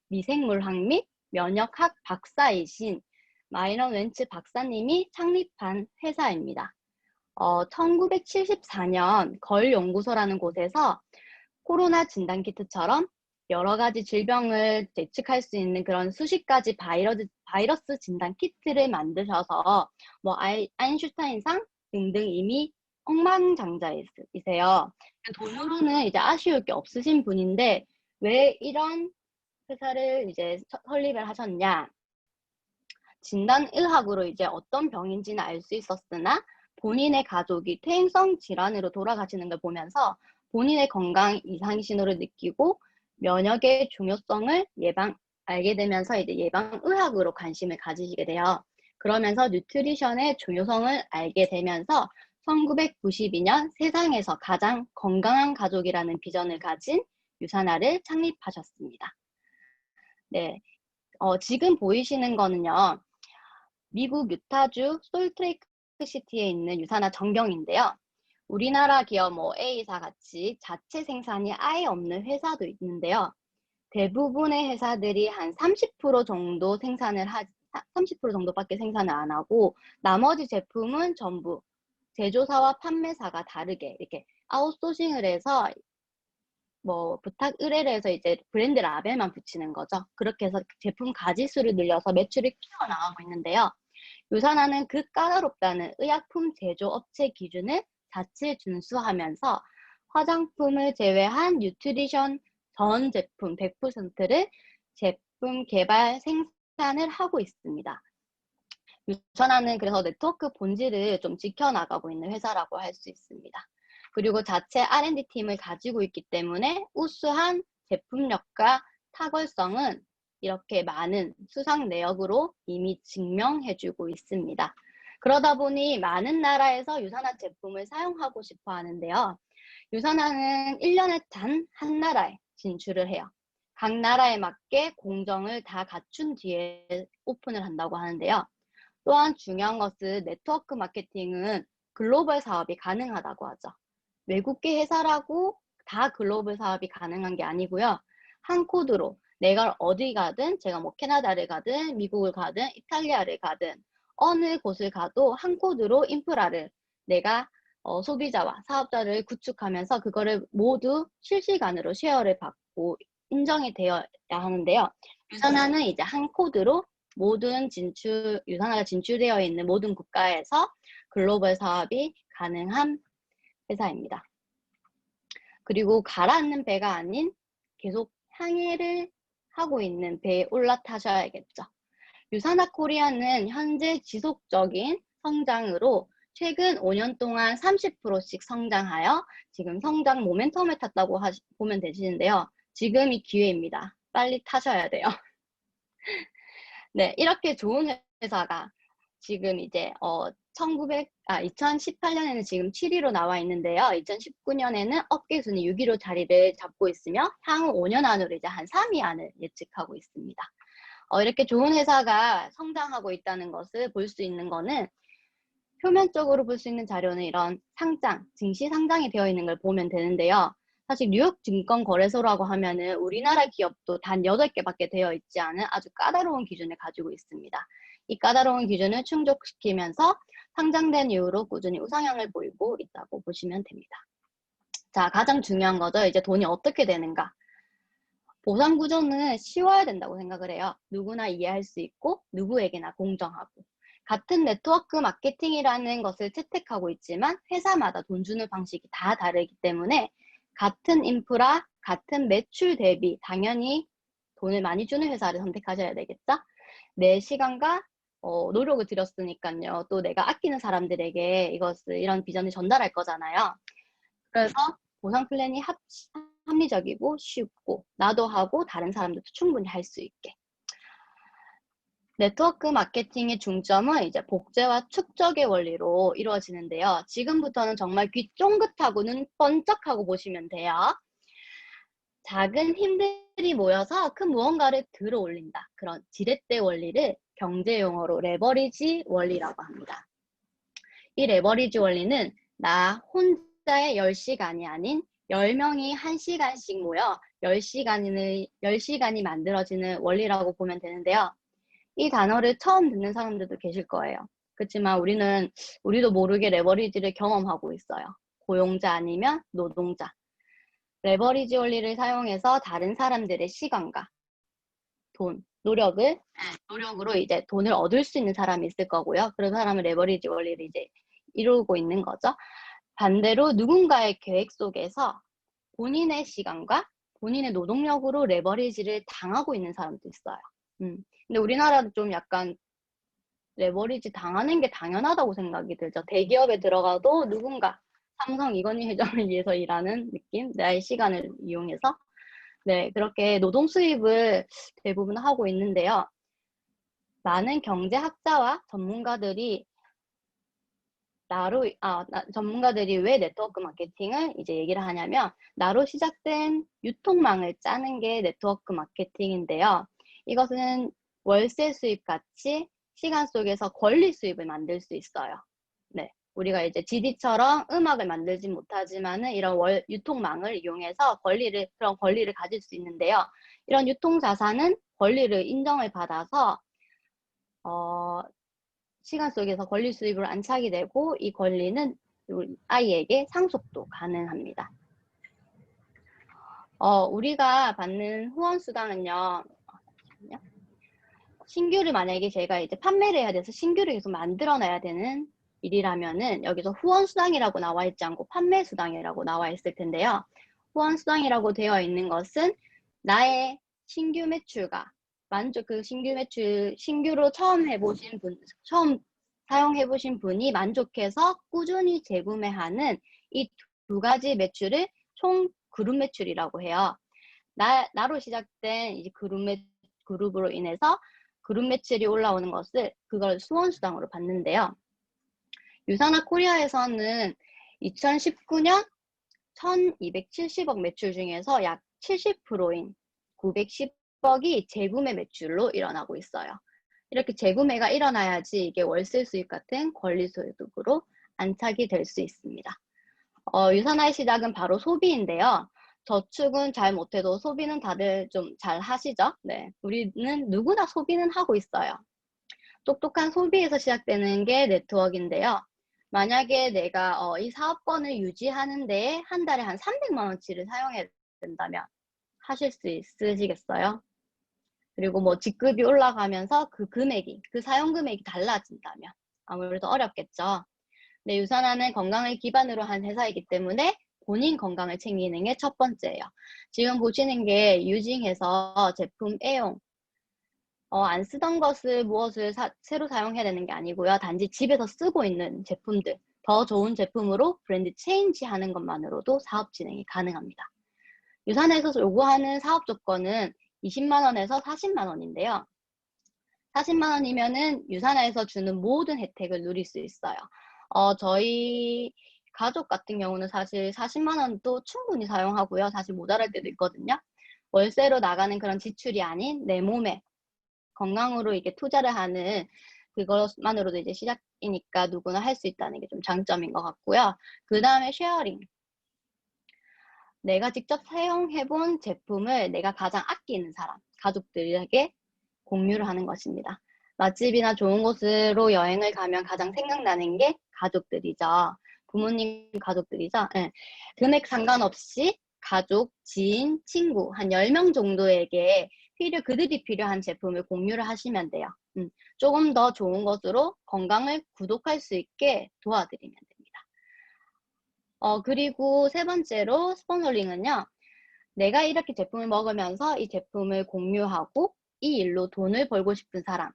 미생물학 및 면역학 박사이신 마이런 웬츠 박사님이 창립한 회사입니다. 1974년 걸 연구소라는 곳에서 코로나 진단키트처럼 여러 가지 질병을 예측할 수 있는 그런 수십 가지 바이러스 진단 키트를 만드셔서 뭐 아인슈타인상 등등 이미 억만장자이세요. 돈으로는 이제 아쉬울 게 없으신 분인데 왜 이런 회사를 이제 설립을 하셨냐? 진단의학으로 이제 어떤 병인지는 알 수 있었으나 본인의 가족이 퇴행성 질환으로 돌아가시는 걸 보면서 본인의 건강 이상 신호를 느끼고 면역의 중요성을 알게 되면서 이제 예방의학으로 관심을 가지시게 돼요. 그러면서 뉴트리션의 중요성을 알게 되면서 1992년 세상에서 가장 건강한 가족이라는 비전을 가진 유산화를 창립하셨습니다. 네, 지금 보이시는 거는요. 미국 유타주 솔트레이크 시티에 있는 유산화 전경인데요. 우리나라 기업 A사 같이 자체 생산이 아예 없는 회사도 있는데요. 대부분의 회사들이 한 30% 정도 30% 정도밖에 생산을 안 하고 나머지 제품은 전부 제조사와 판매사가 다르게 이렇게 아웃소싱을 해서 부탁 의뢰를 해서 이제 브랜드 라벨만 붙이는 거죠. 그렇게 해서 제품 가지수를 늘려서 매출을 키워나가고 있는데요. 유산화는 그 까다롭다는 의약품 제조업체 기준을 자체 준수하면서 화장품을 제외한 뉴트리션 전 제품 100%를 제품 개발 생산을 하고 있습니다. 유산화는 그래서 네트워크 본질을 좀 지켜나가고 있는 회사라고 할 수 있습니다. 그리고 자체 R&D 팀을 가지고 있기 때문에 우수한 제품력과 탁월성은 이렇게 많은 수상 내역으로 이미 증명해주고 있습니다. 그러다 보니 많은 나라에서 유산화 제품을 사용하고 싶어 하는데요. 유산화는 1년에 단 한 나라에 진출을 해요. 각 나라에 맞게 공정을 다 갖춘 뒤에 오픈을 한다고 하는데요. 또한 중요한 것은 네트워크 마케팅은 글로벌 사업이 가능하다고 하죠. 외국계 회사라고 다 글로벌 사업이 가능한 게 아니고요. 한 코드로 내가 어디 가든, 제가 뭐 캐나다를 가든, 미국을 가든, 이탈리아를 가든 어느 곳을 가도 한 코드로 인프라를 내가 소비자와 사업자를 구축하면서 그거를 모두 실시간으로 쉐어를 받고 인정이 되어야 하는데요. 유산화는 이제 한 코드로 모든 유산화가 진출되어 있는 모든 국가에서 글로벌 사업이 가능한 회사입니다. 그리고 가라앉는 배가 아닌 계속 항해를 하고 있는 배에 올라타셔야겠죠. 유산화 코리아는 현재 지속적인 성장으로 최근 5년 동안 30%씩 성장하여 지금 성장 모멘텀을 탔다고 보면 되시는데요. 지금이 기회입니다. 빨리 타셔야 돼요. 네, 이렇게 좋은 회사가 지금 이제 2018년에는 지금 7위로 나와 있는데요. 2019년에는 업계 순위 6위로 자리를 잡고 있으며 향후 5년 안으로 이제 한 3위 안을 예측하고 있습니다. 이렇게 좋은 회사가 성장하고 있다는 것을 볼 수 있는 거는 표면적으로 볼 수 있는 자료는 이런 상장, 증시 상장이 되어 있는 걸 보면 되는데요. 사실 뉴욕 증권거래소라고 하면은 우리나라 기업도 단 8개밖에 되어 있지 않은 아주 까다로운 기준을 가지고 있습니다. 이 까다로운 기준을 충족시키면서 상장된 이후로 꾸준히 우상향을 보이고 있다고 보시면 됩니다. 자, 가장 중요한 거죠. 이제 돈이 어떻게 되는가? 보상 구조는 쉬워야 된다고 생각을 해요. 누구나 이해할 수 있고 누구에게나 공정하고. 같은 네트워크 마케팅이라는 것을 채택하고 있지만 회사마다 돈 주는 방식이 다 다르기 때문에 같은 인프라, 같은 매출 대비 당연히 돈을 많이 주는 회사를 선택하셔야 되겠죠? 내 시간과 노력을 들였으니까요. 또 내가 아끼는 사람들에게 이런 비전을 전달할 거잖아요. 그래서 보상 플랜이 합리적이고 쉽고 나도 하고 다른 사람들도 충분히 할 수 있게. 네트워크 마케팅의 중점은 이제 복제와 축적의 원리로 이루어지는데요. 지금부터는 정말 귀 쫑긋하고 눈 번쩍하고 보시면 돼요. 작은 힘들이 모여서 큰 무언가를 들어 올린다. 그런 지렛대 원리를 경제 용어로 레버리지 원리라고 합니다. 이 레버리지 원리는 나 혼자의 10시간이 아닌 10명이 1시간씩 모여 10시간이 만들어지는 원리라고 보면 되는데요. 이 단어를 처음 듣는 사람들도 계실 거예요. 그렇지만 우리도 모르게 레버리지를 경험하고 있어요. 고용자 아니면 노동자. 레버리지 원리를 사용해서 다른 사람들의 시간과 돈, 노력으로 이제 돈을 얻을 수 있는 사람이 있을 거고요. 그런 사람은 레버리지 원리를 이제 이루고 있는 거죠. 반대로 누군가의 계획 속에서 본인의 시간과 본인의 노동력으로 레버리지를 당하고 있는 사람도 있어요. 근데 우리나라도 좀 약간 레버리지 당하는 게 당연하다고 생각이 들죠. 대기업에 들어가도 누군가 삼성 이건희 회장을 위해서 일하는 느낌? 나의 시간을 이용해서 네, 그렇게 노동 수입을 대부분 하고 있는데요. 많은 경제학자와 전문가들이 왜 네트워크 마케팅을 이제 얘기를 하냐면 나로 시작된 유통망을 짜는 게 네트워크 마케팅인데요. 이것은 월세 수입 같이 시간 속에서 권리 수입을 만들 수 있어요. 네, 우리가 이제 GD처럼 음악을 만들지 못하지만은 이런 유통망을 이용해서 그런 권리를 가질 수 있는데요. 이런 유통자산은 권리를 인정을 받아서 시간 속에서 권리 수입을 안착이 되고 이 권리는 아이에게 상속도 가능합니다. 우리가 받는 후원 수당은요. 신규를 만약에 제가 이제 판매를 해야 돼서 신규를 계속 만들어놔야 되는 일이라면은 여기서 후원 수당이라고 나와 있지 않고 판매 수당이라고 나와 있을 텐데요. 후원 수당이라고 되어 있는 것은 나의 신규 매출과 신규로 처음 사용해보신 분이 만족해서 꾸준히 재구매하는 이 두 가지 매출을 총 그룹 매출이라고 해요. 나로 시작된 이제 그룹으로 인해서 그룹 매출이 올라오는 것을 그걸 수원수당으로 받는데요. 유산화 코리아에서는 2019년 1270억 매출 중에서 약 70%인 910억이 재구매 매출로 일어나고 있어요. 이렇게 재구매가 일어나야지 이게 월세 수익 같은 권리소득으로 안착이 될 수 있습니다. 유산화의 시작은 바로 소비인데요. 저축은 잘 못해도 소비는 다들 좀 잘 하시죠? 네, 우리는 누구나 소비는 하고 있어요. 똑똑한 소비에서 시작되는 게 네트워크인데요. 만약에 내가 이 사업권을 유지하는 데에 한 달에 한 300만 원치를 사용해야 된다면 하실 수 있으시겠어요? 그리고 뭐 직급이 올라가면서 그 사용 금액이 달라진다면 아무래도 어렵겠죠. 네, 유산화는 건강을 기반으로 한 회사이기 때문에 본인 건강을 챙기는 게 첫 번째예요. 지금 보시는 게 유징에서 제품 애용, 안 쓰던 것을 무엇을 새로 사용해야 되는 게 아니고요. 단지 집에서 쓰고 있는 제품들, 더 좋은 제품으로 브랜드 체인지 하는 것만으로도 사업 진행이 가능합니다. 유산화에서 요구하는 사업 조건은 20만 원에서 40만 원인데요. 40만 원이면은 유산화에서 주는 모든 혜택을 누릴 수 있어요. 저희 가족 같은 경우는 사실 40만 원도 충분히 사용하고요. 사실 모자랄 때도 있거든요. 월세로 나가는 그런 지출이 아닌 내 몸에 건강으로 이게 투자를 하는 그것만으로도 이제 시작이니까 누구나 할 수 있다는 게 좀 장점인 것 같고요. 그 다음에 쉐어링. 내가 직접 사용해본 제품을 내가 가장 아끼는 사람, 가족들에게 공유를 하는 것입니다. 맛집이나 좋은 곳으로 여행을 가면 가장 생각나는 게 가족들이죠. 부모님 가족들이죠. 네. 금액 상관없이 가족, 지인, 친구 한 10명 정도에게 그들이 필요한 제품을 공유를 하시면 돼요. 조금 더 좋은 것으로 건강을 구독할 수 있게 도와드리면 됩니다. 그리고 세 번째로 스폰서링은요. 내가 이렇게 제품을 먹으면서 이 제품을 공유하고 이 일로 돈을 벌고 싶은 사람,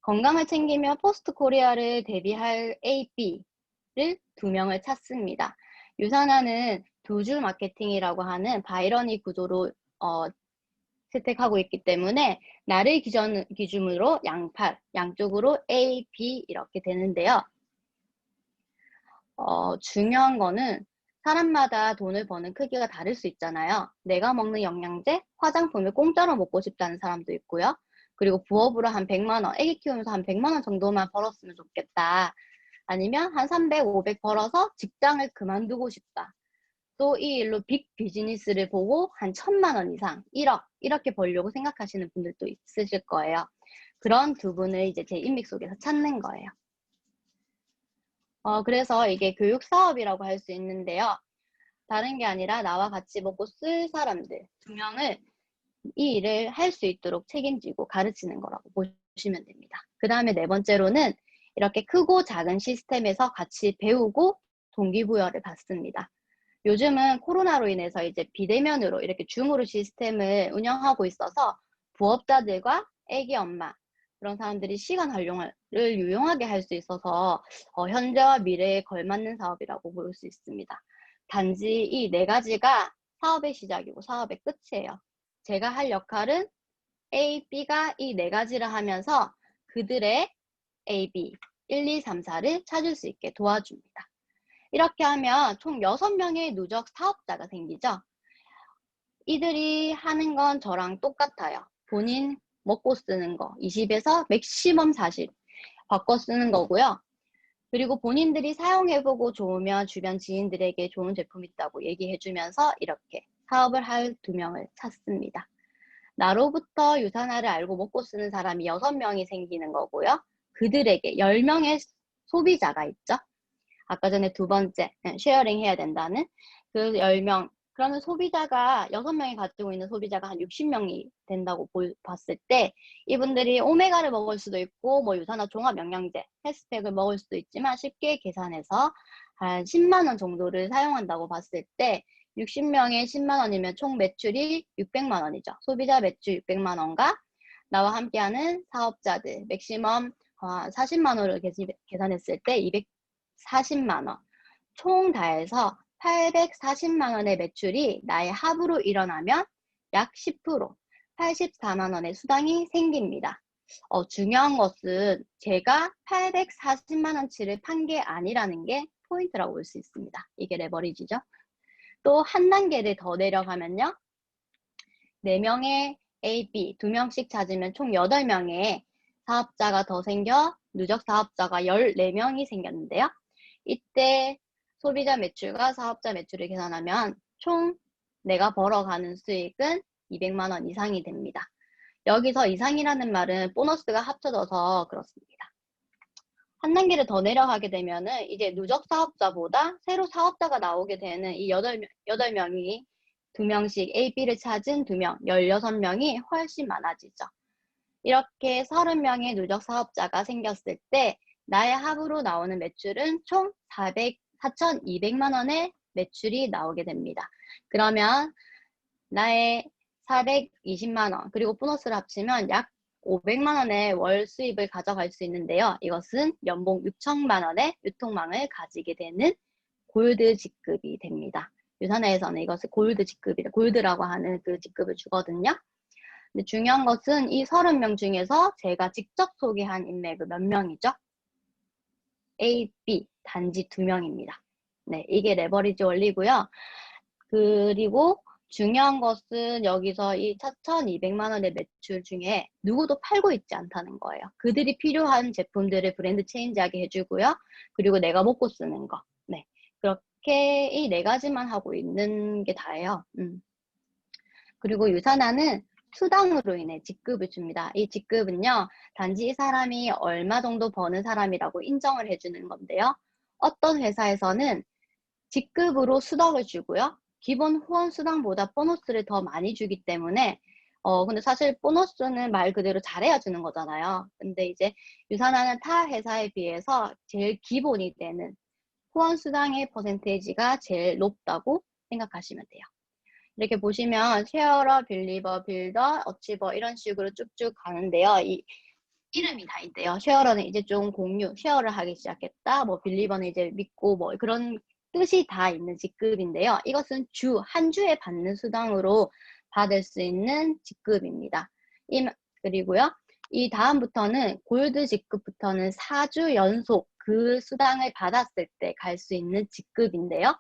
건강을 챙기며 포스트 코리아를 대비할 A, B를 2명을 찾습니다. 유산화는 두 줄 마케팅이라고 하는 바이러니 구조로 채택하고 있기 때문에 나를 기준으로 양쪽으로 A, B 이렇게 되는데요. 중요한 거는 사람마다 돈을 버는 크기가 다를 수 있잖아요. 내가 먹는 영양제, 화장품을 공짜로 먹고 싶다는 사람도 있고요. 그리고 부업으로 한 100만 원, 애기 키우면서 한 100만 원 정도만 벌었으면 좋겠다. 아니면 한 300, 500 벌어서 직장을 그만두고 싶다. 또 이 일로 빅 비즈니스를 보고 한 1000만 원 이상, 1억 이렇게 벌려고 생각하시는 분들도 있으실 거예요. 그런 두 분을 이제 제 인맥 속에서 찾는 거예요. 그래서 이게 교육 사업이라고 할 수 있는데요. 다른 게 아니라 나와 같이 먹고 쓸 사람들 2명을 이 일을 할 수 있도록 책임지고 가르치는 거라고 보시면 됩니다. 그 다음에 네 번째로는 이렇게 크고 작은 시스템에서 같이 배우고 동기부여를 받습니다. 요즘은 코로나로 인해서 이제 비대면으로 이렇게 줌으로 시스템을 운영하고 있어서 부업자들과 애기 엄마 그런 사람들이 시간 활용을 유용하게 할 수 있어서 현재와 미래에 걸맞는 사업이라고 볼 수 있습니다. 단지 이 네 가지가 사업의 시작이고 사업의 끝이에요. 제가 할 역할은 A, B가 이 네 가지를 하면서 그들의 A, B, 1, 2, 3, 4를 찾을 수 있게 도와줍니다. 이렇게 하면 총 6명의 누적 사업자가 생기죠. 이들이 하는 건 저랑 똑같아요. 본인 먹고 쓰는 거 20에서 맥시멈 40 바꿔 쓰는 거고요. 그리고 본인들이 사용해보고 좋으면 주변 지인들에게 좋은 제품 있다고 얘기해주면서 이렇게 사업을 할 2명을 찾습니다. 나로부터 유산화를 알고 먹고 쓰는 사람이 6명이 생기는 거고요. 그들에게 10명의 소비자가 있죠. 아까 전에 두 번째 쉐어링 해야 된다는 그 10명. 그러면 소비자가 6명이 가지고 있는 소비자가 한 60명이 된다고 봤을 때 이분들이 오메가를 먹을 수도 있고 뭐 유산화 종합 영양제, 헬스팩을 먹을 수도 있지만 쉽게 계산해서 한 10만 원 정도를 사용한다고 봤을 때 60명에 10만 원이면 총 매출이 600만 원이죠. 소비자 매출 600만 원과 나와 함께하는 사업자들 맥시멈 40만 원을 계산했을 때 240만 원. 총 다 해서 840만 원의 매출이 나의 합으로 일어나면 약 10%, 84만 원의 수당이 생깁니다. 중요한 것은 제가 840만 원치를 판 게 아니라는 게 포인트라고 볼 수 있습니다. 이게 레버리지죠. 또 한 단계를 더 내려가면요. 4명의 A, B, 2명씩 찾으면 총 8명의 사업자가 더 생겨 누적 사업자가 14명이 생겼는데요. 이때 소비자 매출과 사업자 매출을 계산하면 총 내가 벌어가는 수익은 200만 원 이상이 됩니다. 여기서 이상이라는 말은 보너스가 합쳐져서 그렇습니다. 한 단계를 더 내려가게 되면은 이제 누적 사업자보다 새로 사업자가 나오게 되는 이 8명이 2명씩 A, B를 찾은 2명, 16명이 훨씬 많아지죠. 이렇게 30명의 누적 사업자가 생겼을 때 나의 합으로 나오는 매출은 총 4,200만 원의 매출이 나오게 됩니다. 그러면 나의 420만 원 그리고 보너스를 합치면 약 500만 원의 월 수입을 가져갈 수 있는데요. 이것은 연봉 6천만 원의 유통망을 가지게 되는 골드 직급이 됩니다. 유산회에서는 이것을 골드라고 하는 그 직급을 주거든요. 근데 중요한 것은 이 30명 중에서 제가 직접 소개한 인맥은 몇 명이죠? A, B 단지 2명입니다. 네, 이게 레버리지 원리고요. 그리고 중요한 것은 여기서 이 4,200만 원의 매출 중에 누구도 팔고 있지 않다는 거예요. 그들이 필요한 제품들을 브랜드 체인지하게 해주고요. 그리고 내가 먹고 쓰는 거. 네, 그렇게 이 4가지만 하고 있는 게 다예요. 그리고 유산화는 수당으로 인해 직급을 줍니다. 이 직급은요, 단지 이 사람이 얼마 정도 버는 사람이라고 인정을 해주는 건데요. 어떤 회사에서는 직급으로 수당을 주고요. 기본 후원 수당보다 보너스를 더 많이 주기 때문에 근데 사실 보너스는 말 그대로 잘해야 주는 거잖아요. 근데 이제 유산화는 타 회사에 비해서 제일 기본이 되는 후원 수당의 퍼센테이지가 제일 높다고 생각하시면 돼요. 이렇게 보시면 쉐어러, 빌리버, 빌더, 어치버 이런 식으로 쭉쭉 가는데요. 이 이름이 다 있대요. 쉐어러는 이제 좀 공유, 쉐어를 하기 시작했다. 뭐 빌리버는 이제 믿고 뭐 그런 뜻이 다 있는 직급인데요. 이것은 한 주에 받는 수당으로 받을 수 있는 직급입니다. 그리고요. 이 다음부터는 골드 직급부터는 4주 연속 그 수당을 받았을 때 갈 수 있는 직급인데요.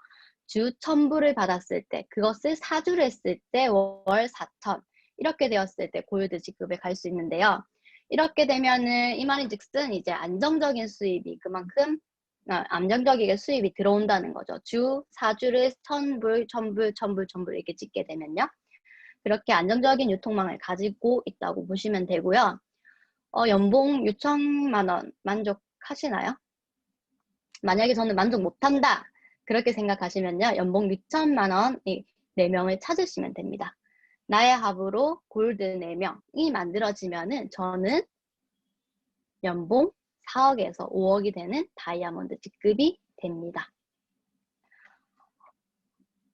주 1,000불을 받았을 때, 그것을 4주를 했을 때 월 4,000 이렇게 되었을 때 골드 직급에 갈 수 있는데요. 이렇게 되면은 이 말인즉슨 이제 안정적인 수입이 그만큼 안정적이게 수입이 들어온다는 거죠. 주 4주를 1,000불, 1,000불, 1,000불, 1,000불 이렇게 찍게 되면요. 그렇게 안정적인 유통망을 가지고 있다고 보시면 되고요. 연봉 6천만 원 만족하시나요? 만약에 저는 만족 못한다. 그렇게 생각하시면요. 연봉 6천만 원 이 4명을 찾으시면 됩니다. 나의 합으로 골드 4명이 만들어지면은 저는 연봉 4억에서 5억이 되는 다이아몬드 직급이 됩니다.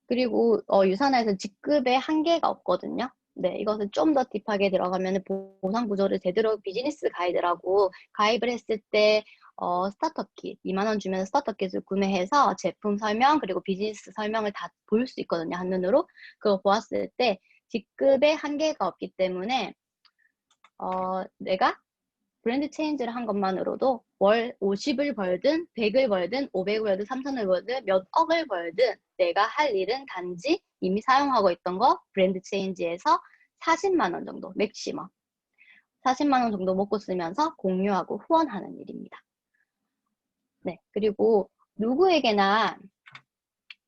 그리고 유산화에서 직급에 한계가 없거든요. 네, 이것을 좀 더 딥하게 들어가면 보상 구조를 제대로 비즈니스 가이드라고 가입을 했을 때 스타터 킷 2만 원 주면 스타터 킷을 구매해서 제품 설명 그리고 비즈니스 설명을 다 볼 수 있거든요. 한눈으로. 그거 보았을 때 직급에 한계가 없기 때문에 내가 브랜드 체인지를 한 것만으로도 월 50을 벌든 100을 벌든 500을 벌든 3,000을 벌든 몇 억을 벌든 내가 할 일은 단지 이미 사용하고 있던 거 브랜드 체인지에서 40만 원 정도 맥시멈 40만 원 정도 먹고 쓰면서 공유하고 후원하는 일입니다. 네, 그리고 누구에게나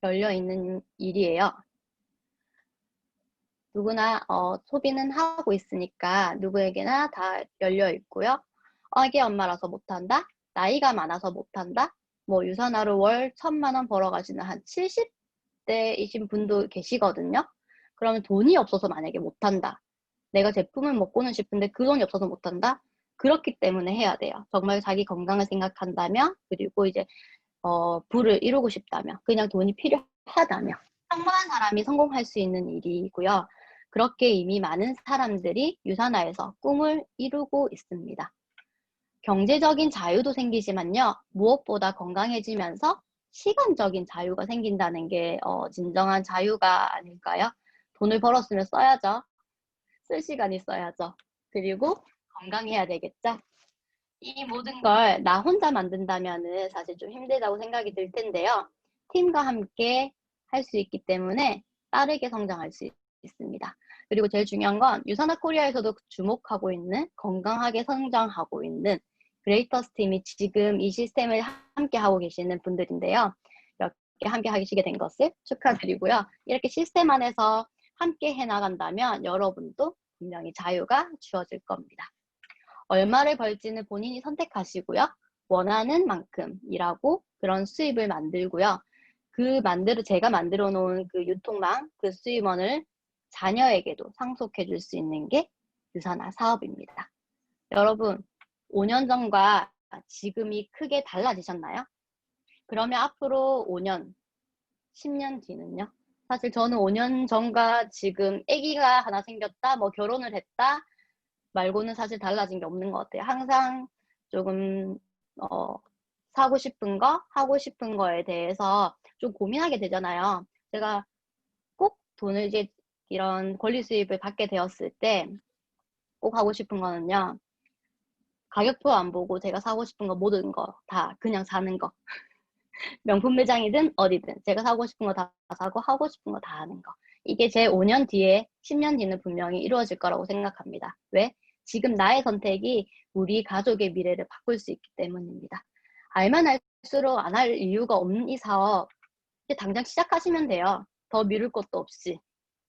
열려있는 일이에요. 누구나 소비는 하고 있으니까 누구에게나 다 열려 있고요. 애기 엄마라서 못한다? 나이가 많아서 못한다? 뭐 유산화로 월 1,000만 원 벌어가시는 한 70대이신 분도 계시거든요. 그러면 돈이 없어서 만약에 못한다. 내가 제품을 먹고는 싶은데 그 돈이 없어서 못한다? 그렇기 때문에 해야 돼요. 정말 자기 건강을 생각한다면 그리고 이제 부를 이루고 싶다면 그냥 돈이 필요하다면 평범한 사람이 성공할 수 있는 일이고요. 그렇게 이미 많은 사람들이 유산화에서 꿈을 이루고 있습니다. 경제적인 자유도 생기지만요. 무엇보다 건강해지면서 시간적인 자유가 생긴다는 게 진정한 자유가 아닐까요? 돈을 벌었으면 써야죠. 쓸 시간 있어야죠. 그리고 건강해야 되겠죠. 이 모든 걸 나 혼자 만든다면은 사실 좀 힘들다고 생각이 들 텐데요. 팀과 함께 할 수 있기 때문에 빠르게 성장할 수 있습니다. 그리고 제일 중요한 건 유산화 코리아에서도 주목하고 있는 건강하게 성장하고 있는 그레이터스 팀이 지금 이 시스템을 함께 하고 계시는 분들인데요. 이렇게 함께 하시게 된 것을 축하드리고요. 이렇게 시스템 안에서 함께 해나간다면 여러분도 분명히 자유가 주어질 겁니다. 얼마를 벌지는 본인이 선택하시고요. 원하는 만큼 일하고 그런 수입을 만들고요. 제가 만들어 놓은 그 유통망, 그 수입원을 자녀에게도 상속해 줄 수 있는 게 유산화 사업입니다. 여러분, 5년 전과 지금이 크게 달라지셨나요? 그러면 앞으로 5년, 10년 뒤는요? 사실 저는 5년 전과 지금 아기가 하나 생겼다, 뭐 결혼을 했다 말고는 사실 달라진 게 없는 것 같아요. 항상 조금 사고 싶은 거, 하고 싶은 거에 대해서 좀 고민하게 되잖아요. 제가 꼭 돈을 이제 이런 권리 수입을 받게 되었을 때 꼭 하고 싶은 거는요. 가격표 안 보고 제가 사고 싶은 거 모든 거 다 그냥 사는 거. 명품 매장이든 어디든 제가 사고 싶은 거 다 사고 하고 싶은 거 다 하는 거. 이게 제 5년 뒤에 10년 뒤는 분명히 이루어질 거라고 생각합니다. 왜? 지금 나의 선택이 우리 가족의 미래를 바꿀 수 있기 때문입니다. 알면 알수록 안 할 이유가 없는 이 사업 이제 당장 시작하시면 돼요. 더 미룰 것도 없이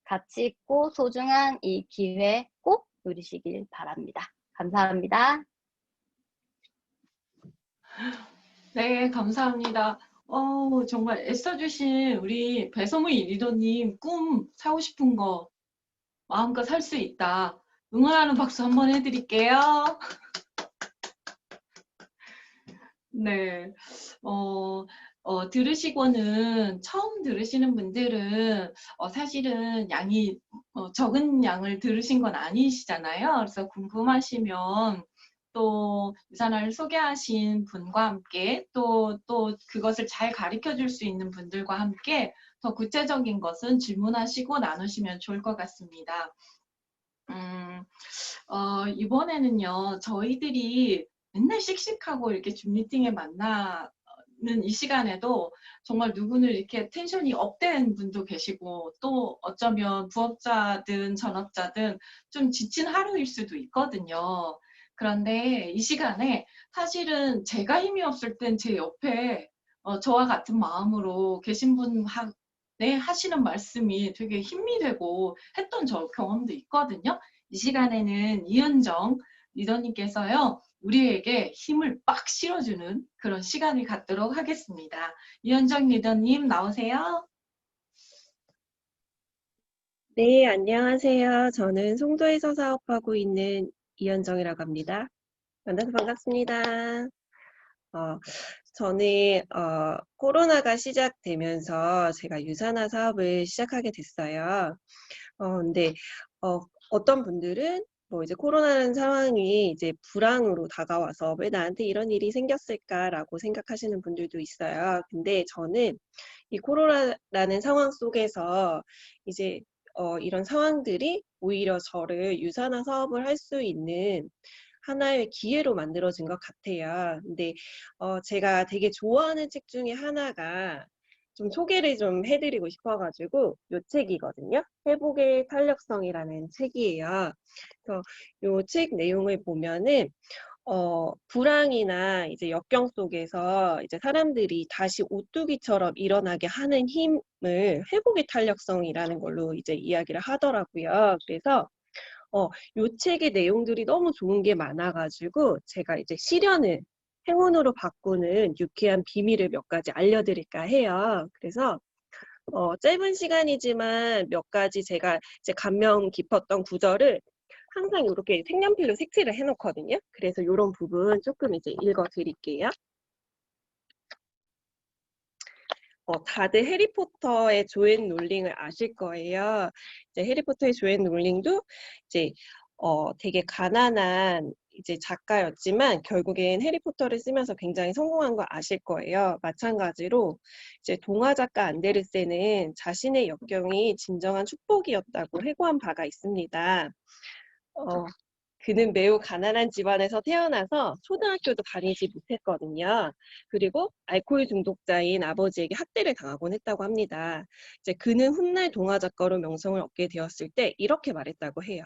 가치 있고 소중한 이 기회 꼭 누리시길 바랍니다. 감사합니다. 네, 감사합니다. 정말 애써주신 우리 배소무이 리더님 꿈 사고 싶은 거 마음껏 살 수 있다. 응원하는 박수 한번 해드릴게요. 네, 들으시고는 처음 들으시는 분들은 사실은 양이 적은 양을 들으신 건 아니시잖아요. 그래서 궁금하시면 또 유산화를 소개하신 분과 함께 또 그것을 잘 가르쳐 줄 수 있는 분들과 함께 더 구체적인 것은 질문하시고 나누시면 좋을 것 같습니다. 이번에는요, 저희들이 맨날 씩씩하고 이렇게 줌 미팅에 만나는 이 시간에도 정말 누구는 이렇게 텐션이 업된 분도 계시고 또 어쩌면 부업자든 전업자든 좀 지친 하루일 수도 있거든요. 그런데 이 시간에 사실은 제가 힘이 없을 땐 제 옆에 저와 같은 마음으로 계신 분 하시는 말씀이 되게 힘이 되고 했던 저 경험도 있거든요. 이 시간에는 이은정 리더님께서요, 우리에게 힘을 빡 실어주는 그런 시간을 갖도록 하겠습니다. 이은정 리더님 나오세요. 네, 안녕하세요. 저는 송도에서 사업하고 있는 이현정이라고 합니다. 만나서 반갑습니다. 저는 코로나가 시작되면서 제가 유산화 사업을 시작하게 됐어요. 근데 어떤 분들은 뭐 이제 코로나라는 상황이 이제 불황으로 다가와서 왜 나한테 이런 일이 생겼을까라고 생각하시는 분들도 있어요. 근데 저는 이 코로나라는 상황 속에서 이제 이런 상황들이 오히려 저를 유산화 사업을 할 수 있는 하나의 기회로 만들어진 것 같아요. 근데 제가 되게 좋아하는 책 중에 하나가 좀 소개를 좀 해드리고 싶어가지고 요 책이거든요. 회복의 탄력성이라는 책이에요. 그래서 요 책 내용을 보면은 불황이나 이제 역경 속에서 이제 사람들이 다시 오뚜기처럼 일어나게 하는 힘을 회복의 탄력성이라는 걸로 이제 이야기를 하더라고요. 그래서 요 책의 내용들이 너무 좋은 게 많아가지고 제가 이제 실현을 행운으로 바꾸는 유쾌한 비밀을 몇 가지 알려드릴까 해요. 그래서 짧은 시간이지만 몇 가지 제가 이제 감명 깊었던 구절을 항상 이렇게 색연필로 색칠을 해놓거든요. 그래서 이런 부분 조금 이제 읽어드릴게요. 다들 해리포터의 조앤 롤링을 아실 거예요. 이제 해리포터의 조앤 롤링도 이제 되게 가난한 이제 작가였지만 결국엔 해리포터를 쓰면서 굉장히 성공한 거 아실 거예요. 마찬가지로 이제 동화 작가 안데르센은 자신의 역경이 진정한 축복이었다고 회고한 바가 있습니다. 그는 매우 가난한 집안에서 태어나서 초등학교도 다니지 못했거든요. 그리고 알코올 중독자인 아버지에게 학대를 당하곤 했다고 합니다. 이제 그는 훗날 동화 작가로 명성을 얻게 되었을 때 이렇게 말했다고 해요.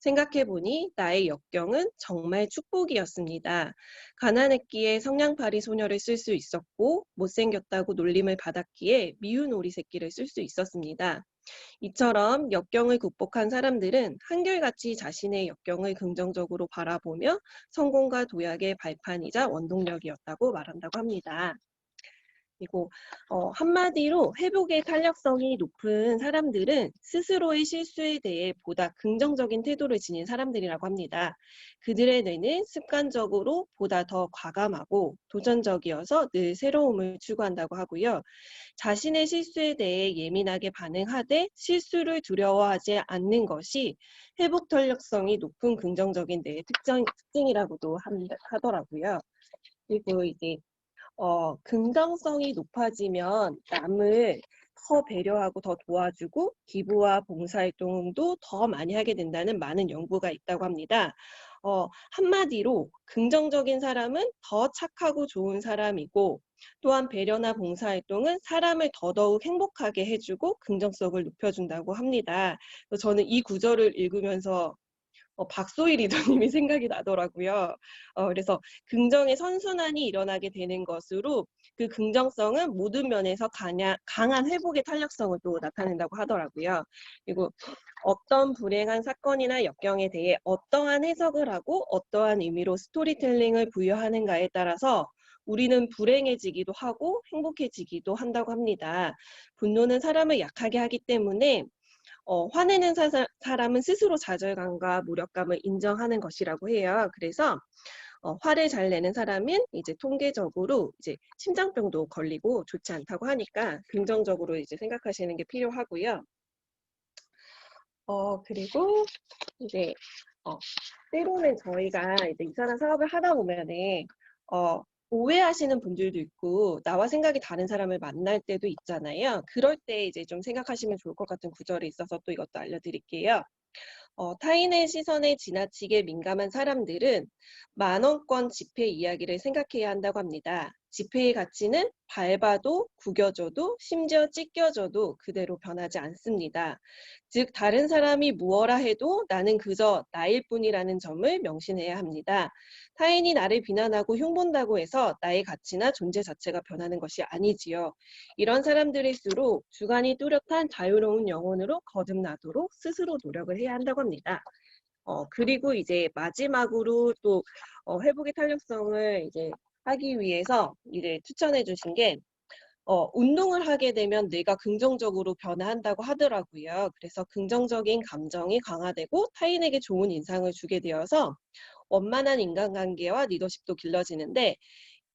생각해보니 나의 역경은 정말 축복이었습니다. 가난했기에 성냥팔이 소녀를 쓸 수 있었고 못생겼다고 놀림을 받았기에 미운 오리 새끼를 쓸 수 있었습니다. 이처럼 역경을 극복한 사람들은 한결같이 자신의 역경을 긍정적으로 바라보며 성공과 도약의 발판이자 원동력이었다고 말한다고 합니다. 그리고 한마디로 회복의 탄력성이 높은 사람들은 스스로의 실수에 대해 보다 긍정적인 태도를 지닌 사람들이라고 합니다. 그들의 뇌는 습관적으로 보다 더 과감하고 도전적이어서 늘 새로움을 추구한다고 하고요. 자신의 실수에 대해 예민하게 반응하되 실수를 두려워하지 않는 것이 회복 탄력성이 높은 긍정적인 뇌의 특징이라고도 하더라고요. 그리고 이제 긍정성이 높아지면 남을 더 배려하고 더 도와주고 기부와 봉사활동도 더 많이 하게 된다는 많은 연구가 있다고 합니다. 한마디로 긍정적인 사람은 더 착하고 좋은 사람이고 또한 배려나 봉사활동은 사람을 더더욱 행복하게 해주고 긍정성을 높여준다고 합니다. 저는 이 구절을 읽으면서 박소희 리더님이 생각이 나더라고요. 그래서 긍정의 선순환이 일어나게 되는 것으로 그 긍정성은 모든 면에서 강한 회복의 탄력성을 또 나타낸다고 하더라고요. 그리고 어떤 불행한 사건이나 역경에 대해 어떠한 해석을 하고 어떠한 의미로 스토리텔링을 부여하는가에 따라서 우리는 불행해지기도 하고 행복해지기도 한다고 합니다. 분노는 사람을 약하게 하기 때문에 화내는 사람은 스스로 좌절감과 무력감을 인정하는 것이라고 해요. 그래서 화를 잘 내는 사람은 이제 통계적으로 이제 심장병도 걸리고 좋지 않다고 하니까 긍정적으로 이제 생각하시는 게 필요하고요. 그리고 이제 때로는 저희가 이제 이사람 사업을 하다 보면은 오해하시는 분들도 있고 나와 생각이 다른 사람을 만날 때도 있잖아요. 그럴 때 이제 좀 생각하시면 좋을 것 같은 구절이 있어서 또 이것도 알려드릴게요. 타인의 시선에 지나치게 민감한 사람들은 만원권 지폐 이야기를 생각해야 한다고 합니다. 지폐의 가치는 밟아도 구겨져도 심지어 찢겨져도 그대로 변하지 않습니다. 즉 다른 사람이 무엇라 해도 나는 그저 나일 뿐이라는 점을 명심해야 합니다. 타인이 나를 비난하고 흉본다고 해서 나의 가치나 존재 자체가 변하는 것이 아니지요. 이런 사람들일수록 주관이 뚜렷한 자유로운 영혼으로 거듭나도록 스스로 노력을 해야 한다고 합니다. 그리고 이제 마지막으로 또 회복의 탄력성을 이제 하기 위해서 이제 추천해 주신 게 운동을 하게 되면 뇌가 긍정적으로 변화한다고 하더라고요. 그래서 긍정적인 감정이 강화되고 타인에게 좋은 인상을 주게 되어서 원만한 인간관계와 리더십도 길러지는데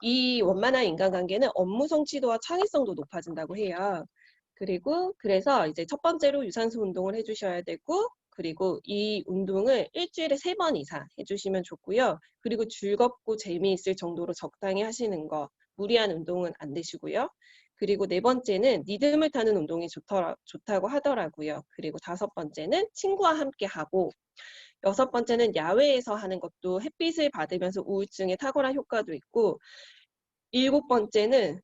이 원만한 인간관계는 업무 성취도와 창의성도 높아진다고 해요. 그리고 그래서 이제 첫 번째로 유산소 운동을 해주셔야 되고 그리고 이 운동을 일주일에 3번 이상 해주시면 좋고요. 그리고 즐겁고 재미있을 정도로 적당히 하시는 거, 무리한 운동은 안 되시고요. 그리고 4번째는 리듬을 타는 운동이 좋다고 하더라고요. 그리고 5번째는 친구와 함께 하고 6번째는 야외에서 하는 것도 햇빛을 받으면서 우울증에 탁월한 효과도 있고 7번째는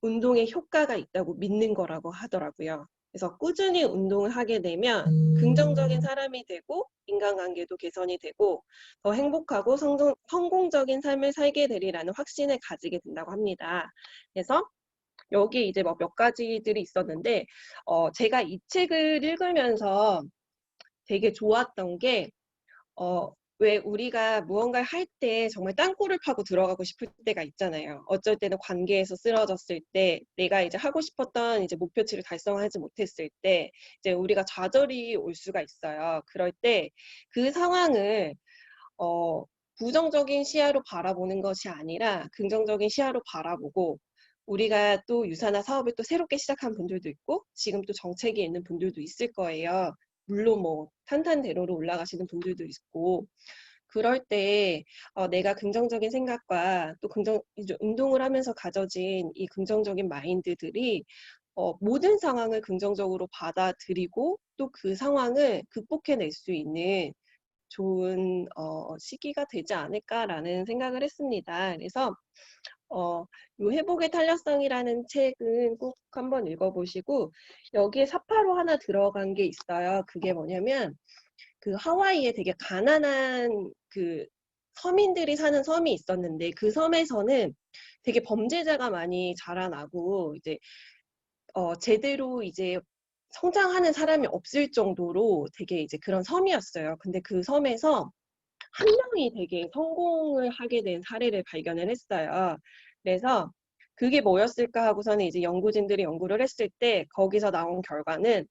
운동에 효과가 있다고 믿는 거라고 하더라고요. 그래서 꾸준히 운동을 하게 되면 긍정적인 사람이 되고 인간관계도 개선이 되고 더 행복하고 성공적인 삶을 살게 되리라는 확신을 가지게 된다고 합니다. 그래서 여기 이제 뭐 몇 가지들이 있었는데 제가 이 책을 읽으면서 되게 좋았던 게 왜 우리가 무언가를 할 때 정말 땅굴을 파고 들어가고 싶을 때가 있잖아요. 어쩔 때는 관계에서 쓰러졌을 때, 내가 이제 하고 싶었던 이제 목표치를 달성하지 못했을 때, 이제 우리가 좌절이 올 수가 있어요. 그럴 때 그 상황을 부정적인 시야로 바라보는 것이 아니라 긍정적인 시야로 바라보고 우리가 또 유사나 사업을 또 새롭게 시작한 분들도 있고 지금 또 정책이 있는 분들도 있을 거예요. 물론 뭐 탄탄대로로 올라가시는 분들도 있고 그럴 때 내가 긍정적인 생각과 또 이제 운동을 하면서 가져진 이 긍정적인 마인드들이 모든 상황을 긍정적으로 받아들이고 또 그 상황을 극복해낼 수 있는 좋은 시기가 되지 않을까라는 생각을 했습니다. 그래서 요 회복의 탄력성이라는 책은 꼭 한번 읽어보시고 여기에 사파로 하나 들어간 게 있어요. 그게 뭐냐면 그 하와이에 되게 가난한 그 서민들이 사는 섬이 있었는데 그 섬에서는 되게 범죄자가 많이 자라나고 이제 제대로 이제 성장하는 사람이 없을 정도로 되게 이제 그런 섬이었어요. 근데 그 섬에서 한 명이 되게 성공을 하게 된 사례를 발견을 했어요. 그래서 그게 뭐였을까 하고서는 이제 연구진들이 연구를 했을 때 거기서 나온 결과는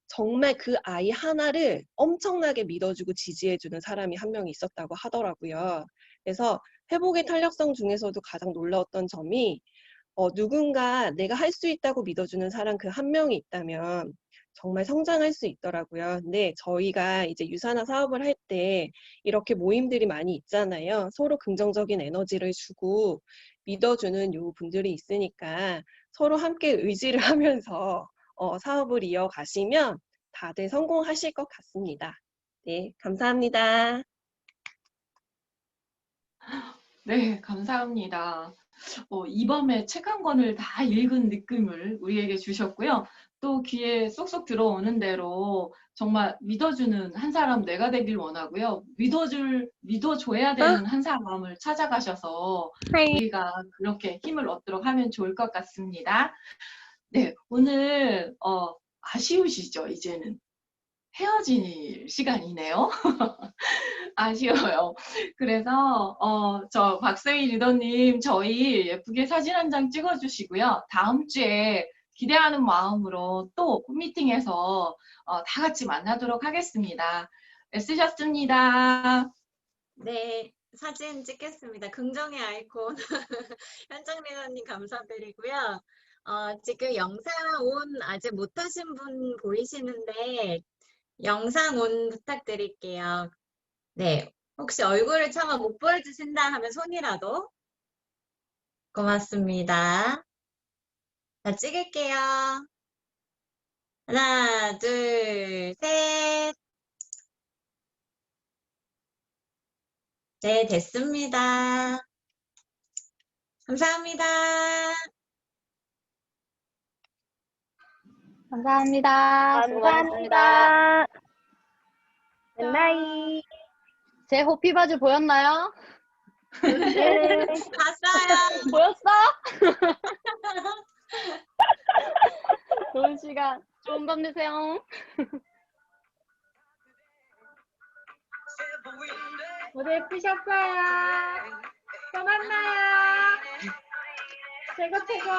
정말 그 아이 하나를 엄청나게 믿어주고 지지해주는 사람이 한 명이 있었다고 하더라고요. 그래서 회복의 탄력성 중에서도 가장 놀라웠던 점이 누군가 내가 할 수 있다고 믿어주는 사람 그 한 명이 있다면 정말 성장할 수 있더라고요. 근데 저희가 이제 유산화 사업을 할 때 이렇게 모임들이 많이 있잖아요. 서로 긍정적인 에너지를 주고 믿어주는 요 분들이 있으니까 서로 함께 의지를 하면서 사업을 이어가시면 다들 성공하실 것 같습니다. 네, 감사합니다. 네, 감사합니다. 이번에 책 한 권을 다 읽은 느낌을 우리에게 주셨고요. 또 귀에 쏙쏙 들어오는 대로 정말 믿어주는 한 사람 내가 되길 원하고요. 믿어줘야 되는 한 사람을 찾아가셔서 우리가 그렇게 힘을 얻도록 하면 좋을 것 같습니다. 네, 오늘 아쉬우시죠, 이제는? 헤어질 시간이네요. 아쉬워요. 그래서 저 박세희 리더님 저희 예쁘게 사진 한 장 찍어주시고요. 다음 주에 기대하는 마음으로 또 팬미팅에서 다 같이 만나도록 하겠습니다. 애쓰셨습니다. 네, 사진 찍겠습니다. 긍정의 아이콘 현정 리더님 감사드리고요. 지금 영상 온 아직 못하신 분 보이시는데 영상 온 부탁드릴게요. 네, 혹시 얼굴을 차마 못 보여주신다 하면 손이라도 고맙습니다. 자, 찍을게요. 하나, 둘, 셋. 네, 됐습니다. 감사합니다. 감사합니다. 수고하셨습니다. 감사합니다. 굿나잇. 제 호피바지 보였나요? 네. 봤어요. 보였어? 좋은 시간, 좋은 밤 되세요. 모두 예쁘셨어요. 또 만나요. 최고 최고.